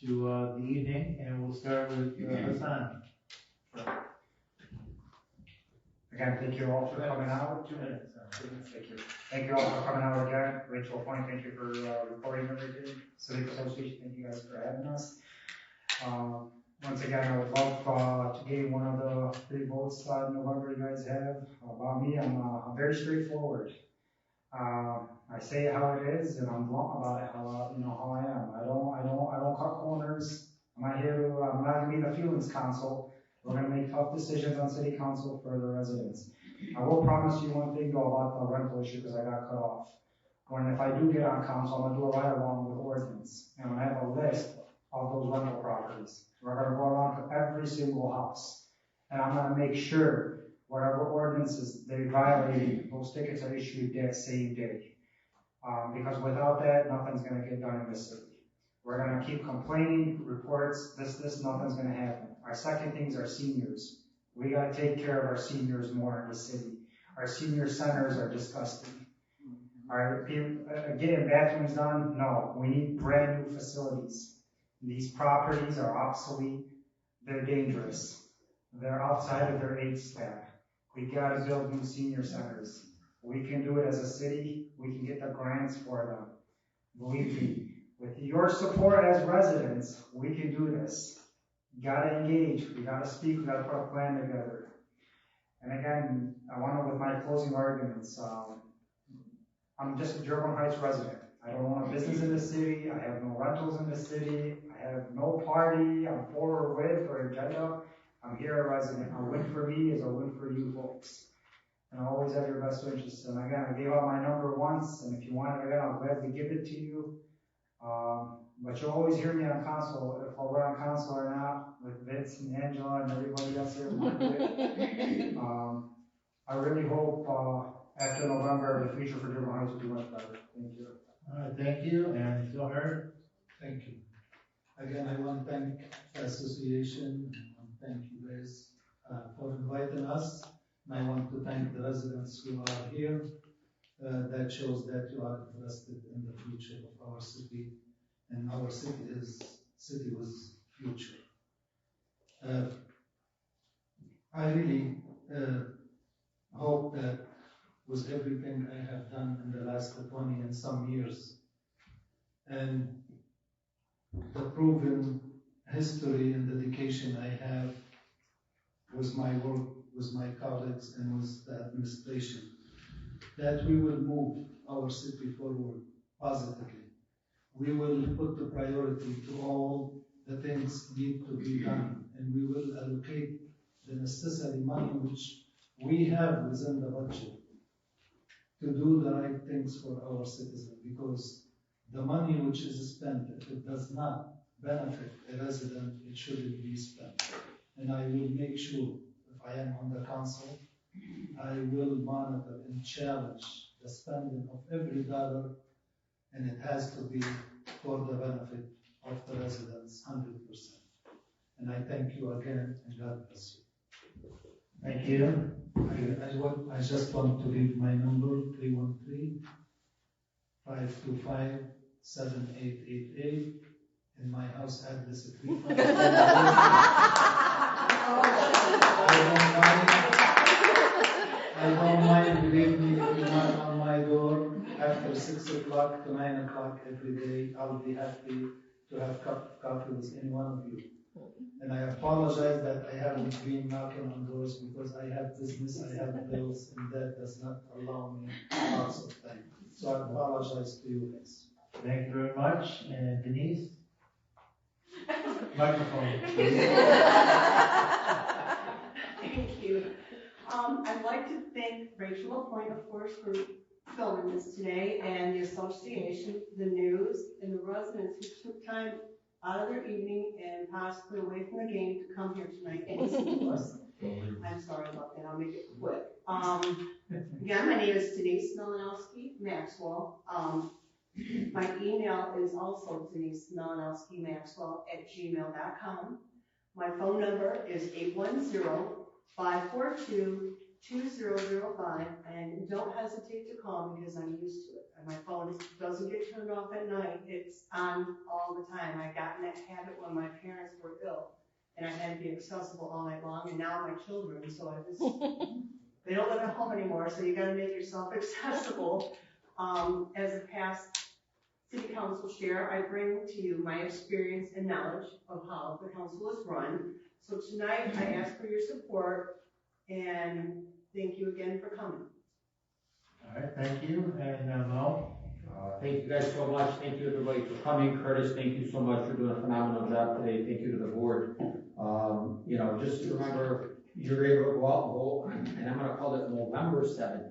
to the evening, and we'll start with Hassan. Again, thank you all for coming out. 2 minutes. Thank you. Thank you all for coming out again. Rachel Point, thank you for recording everything. Civic Association, thank you guys for having us. Once again, I would love to gain one of the 3 votes in November you guys have. About me, I'm very straightforward. I say it how it is, and I'm blunt about it, how I am. I don't cut corners. I'm not gonna be the feelings council. We're gonna make tough decisions on city council for the residents. I will promise you one thing though about the rental issue, because I got cut off. If I do get on council, I'm gonna do a ride along with ordinance, and I'm gonna have a list of those rental properties. We're gonna go around to every single house, and I'm gonna make sure whatever ordinances they violated, those tickets are issued that same day. Because without that, nothing's gonna get done in the city. We're gonna keep complaining, reports, this, nothing's gonna happen. Our second thing is our seniors. We gotta take care of our seniors more in the city. Our senior centers are disgusting. Getting bathrooms done? No, we need brand new facilities. These properties are obsolete, they're dangerous. They're outside of their age span. We gotta build new senior centers. We can do it as a city, we can get the grants for them. Believe me, with your support as residents, we can do this. You gotta engage, we gotta speak, we gotta put a plan together. And again, with my closing arguments, I'm just a Dearborn Heights resident. I don't own a business in the city, I have no rentals in the city, I have no party I'm for or with or agenda. I'm here a resident. A win for me is a win for you folks. And I always have your best interests. And again, I gave out my number once, and if you want it again, I'll gladly give it to you. But you'll always hear me on council, if we're on council or not, with Vince and Angela and everybody else here. I really hope after November, the future for Dearborn Heights will be much better. Thank you. All right, thank you. And Phil Hurd. Thank you. Again, I want to thank the association. Thank you guys for inviting us. And I want to thank the residents who are here. That shows that you are interested in the future of our city. And our city with future. I really hope that with everything I have done in the last 20 and some years, and the proven history and dedication I have with my work, with my colleagues, and with the administration, that we will move our city forward positively. We will put the priority to all the things need to be done, and we will allocate the necessary money which we have within the budget to do the right things for our citizens, because the money which is spent, if it does not benefit a resident, it shouldn't be spent. And I will make sure, if I am on the council, I will monitor and challenge the spending of every dollar, and it has to be for the benefit of the residents 100%. And I thank you again, and God bless you. Thank you. I just want to leave my number, 313-525-7888, and my house address is 35. I don't mind, believe me, if you knock on my door after 6 o'clock to 9 o'clock every day, I'll be happy to have a cup of coffee with any one of you. And I apologize that I haven't been knocking on doors because I have business, I have bills, and that does not allow me lots of time. So I apologize to you guys. Thank you very much. And Denise? Microphone. Thank you. I'd like to thank Rachel LaPointe, of course, for filming this today, and the association, the news, and the residents who took time out of their evening and possibly away from the game to come here tonight and see us. I'm sorry about that. I'll make it quick. Again, my name is Denise Milanowski Maxwell. My email is also Denise Milanowski Maxwell @gmail.com. My phone number is 810-542-2005, and don't hesitate to call because I'm used to it. And my phone doesn't get turned off at night. It's on all the time. I got in that habit when my parents were ill, and I had to be accessible all night long, and now my children, so I just, they don't live at home anymore, so you gotta make yourself accessible. As a past city council chair, I bring to you my experience and knowledge of how the council is run. So tonight, I ask for your support, and thank you again for coming. All right, thank you, and Mo? Thank you guys so much. Thank you everybody for coming. Curtis, thank you so much for doing a phenomenal job today. Thank you to the board. Just remember, you're able to go out and vote, and I'm gonna call it November 7th.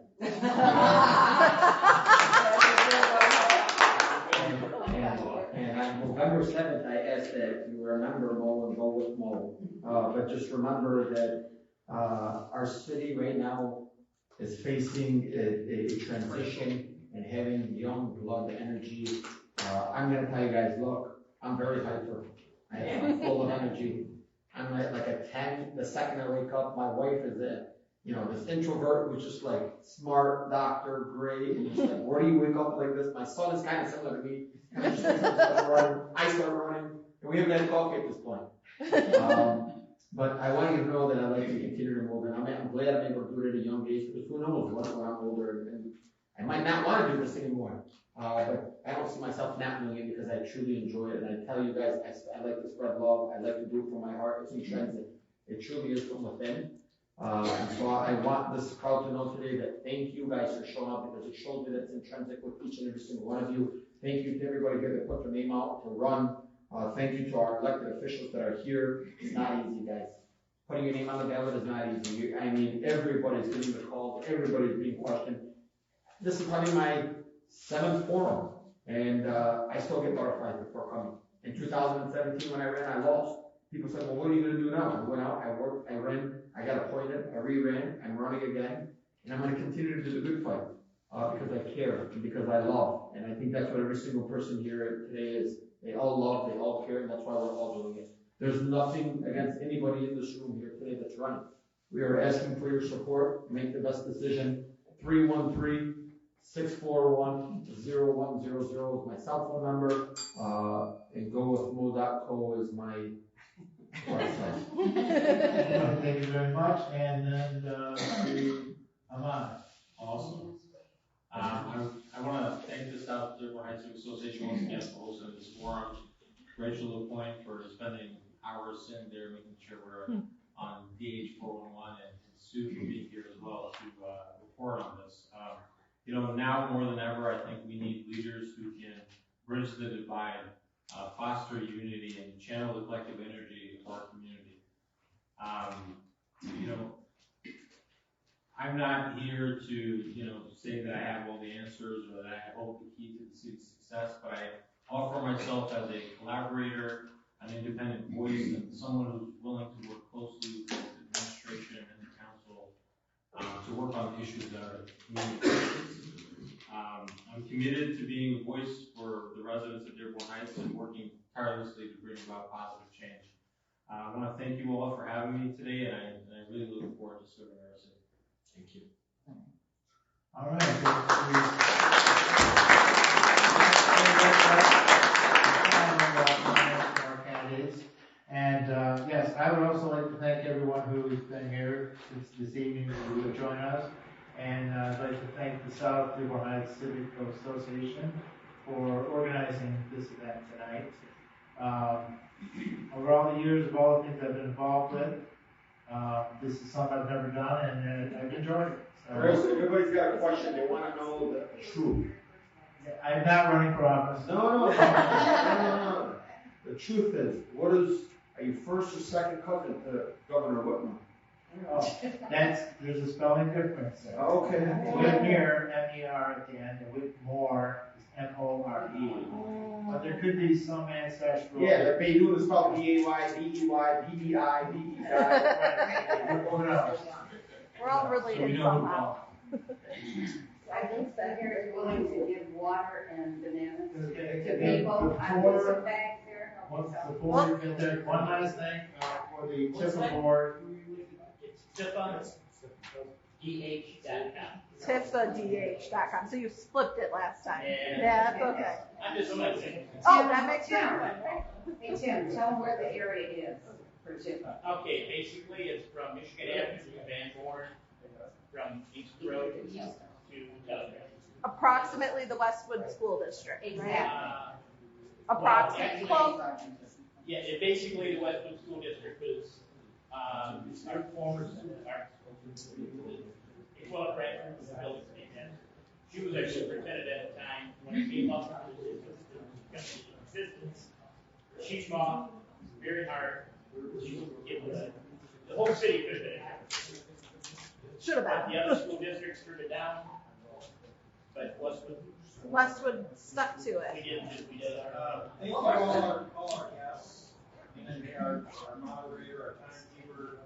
And on November 7th, I ask that you remember Mo and go with Mo. But just remember that our city right now is facing a transition and having young blood energy. I'm going to tell you guys, look, I'm very hyper. I am full of energy. I'm like a 10. The second I wake up, my wife is this introvert who's just like smart, doctor, great, and just like, where do you wake up like this? My son is kind of similar to me. Kind of just running. I start running, and we haven't had coffee at this point. But I want you to know that I like to continue to move, and I'm glad I'm able to do it at a young age, because who knows when I'm older, and I might not want to do this anymore. But I don't see myself not doing it because I truly enjoy it, and I tell you guys, I like to spread love. I like to do it from my heart. It's intrinsic. It truly is from within. And so I want this crowd to know today that thank you guys for showing up, because it shows me that it's intrinsic with each and every single one of you. Thank you to everybody here that put their name out to run. Thank you to our elected officials that are here. It's not easy, guys. Putting your name on the ballot is not easy. Everybody's getting the calls. Everybody's being questioned. This is probably my 7th forum, and I still get butterflies before coming. In 2017, when I ran, I lost. People said, well, what are you going to do now? I went out, I worked, I ran, I got appointed, I re-ran, I'm running again, and I'm going to continue to do the good fight because I care and because I love. And I think that's what every single person here today is. They all love, they all care, and that's why we're all doing it. There's nothing against anybody in this room here today that's running. We are asking for your support. Make the best decision. 313-641-0100 is my cell phone number. And gowithmo.co is my website. Thank you very much, and then Ahmad. Awesome. I want to thank the South Dearborn Heights Civic Association once again for hosting this forum. Rachel LaPointe for spending hours in there making sure we're on DH 411, and Sue for being here as well to report on this. Now more than ever, I think we need leaders who can bridge the divide, foster unity, and channel the collective energy of our community. I'm not here to, say that I have all the answers or that I hold the key to the city's success, but I offer myself as a collaborator, an independent voice, and someone who's willing to work closely with both the administration and the council to work on the issues that are community. I'm committed to being a voice for the residents of Dearborn Heights and working tirelessly to bring about positive change. I want to thank you all for having me today, and I really look forward to serving our city. Thank you. All right. Our candidates. And yes, I would also like to thank everyone who's been here since this evening who will join us. And I'd like to thank the South Dearborn Heights Civic Association for organizing this event tonight. Over all the years of all the things I've been involved with, this is something I've never done, and I've enjoyed it. So, everybody's got a question. They want to know the truth. I'm not running for office. No. the truth is, are you first or second cousin to Governor Whitman? Oh, there's a spelling difference there. Okay. Whitmer, M-E-R at the end, and Whitmore is M-O-R-E. But there could be some ancestral. Yeah, like they do the spell B-A-Y, B-E-Y, B-B-I, B-E-I. Who knows? We're all So we related know somehow. I think that here is willing to give water and bananas Okay, to people. I put some bags there. One last thing, for the TIFA board. It's TIFA-DH.com. TIFADH.com. So you flipped it last time. Yeah. That's okay. I'm just saying. Oh, that makes Tim, sense. hey Tim, tell them where the area is for TIFA. Okay, basically it's from Michigan Avenue to Van Born, from East Road to Telegraph. Approximately the Westwood School District. Exactly. Approximately. Close. Yeah, basically the Westwood School District was, our former, well, right, the building maintenance. She was our superintendent at the time when it came up to existence. She fought very hard. The whole city could have been affected. Should have But been. the other school districts turned it down. But Westwood stuck to we it. did Thank you all our guests, and our moderator, our timekeeper.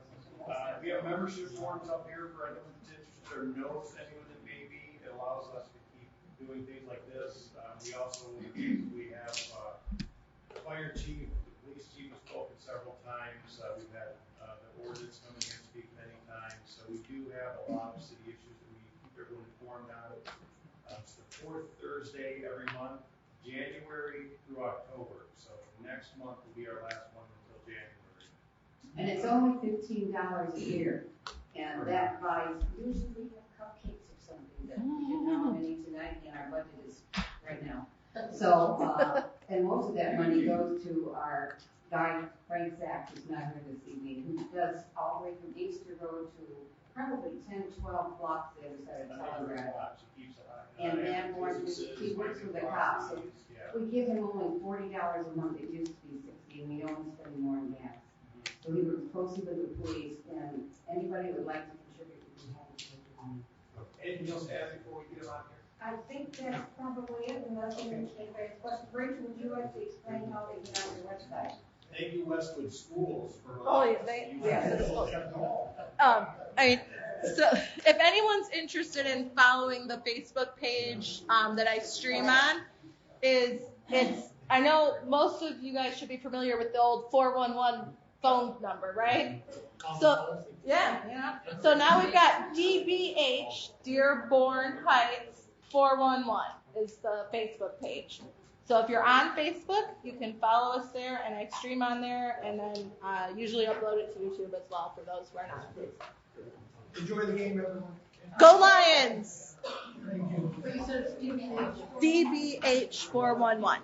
We have membership forms up here for anyone that's interested or knows anyone that may be. It allows us to keep doing things like this. We also, we have, the fire chief, the police chief has spoken several times. We've had, the ordinance coming here to speak many times. So we do have a lot of city issues that we keep everyone informed on. It's the fourth Thursday every month, January through October. So next month will be our last one until January. And it's only $15 a year. And that buys, usually we have cupcakes or something that we didn't know how many tonight, and our budget is right now. So, and most of that money goes to our guy, Frank Sack, who's not here this evening, who does all the way from Easter Road to probably 10, 12 blocks the other side of Telegraph. And Van Born, he works with the cops, so we give him only $40 a month. It used to be $60, and we don't spend more on gas. So he works closely with the police, and anybody who would like to contribute, we can have it. Anything else to add before we get on here? I think that's probably it, unless anyone has questions. Rachel, would you like to explain how they get on your website? Thank you, Westwood Schools, for. Oh, I mean, so if anyone's interested in following the Facebook page that I stream on, I know most of you guys should be familiar with the old 411 phone number, right? So yeah. So now we've got DBH, Dearborn Heights 411 is the Facebook page. So if you're on Facebook, you can follow us there, and I stream on there, and then usually upload it to YouTube as well for those who are not on Facebook. Enjoy the game, everyone. Go Lions! Thank you. DBH 411.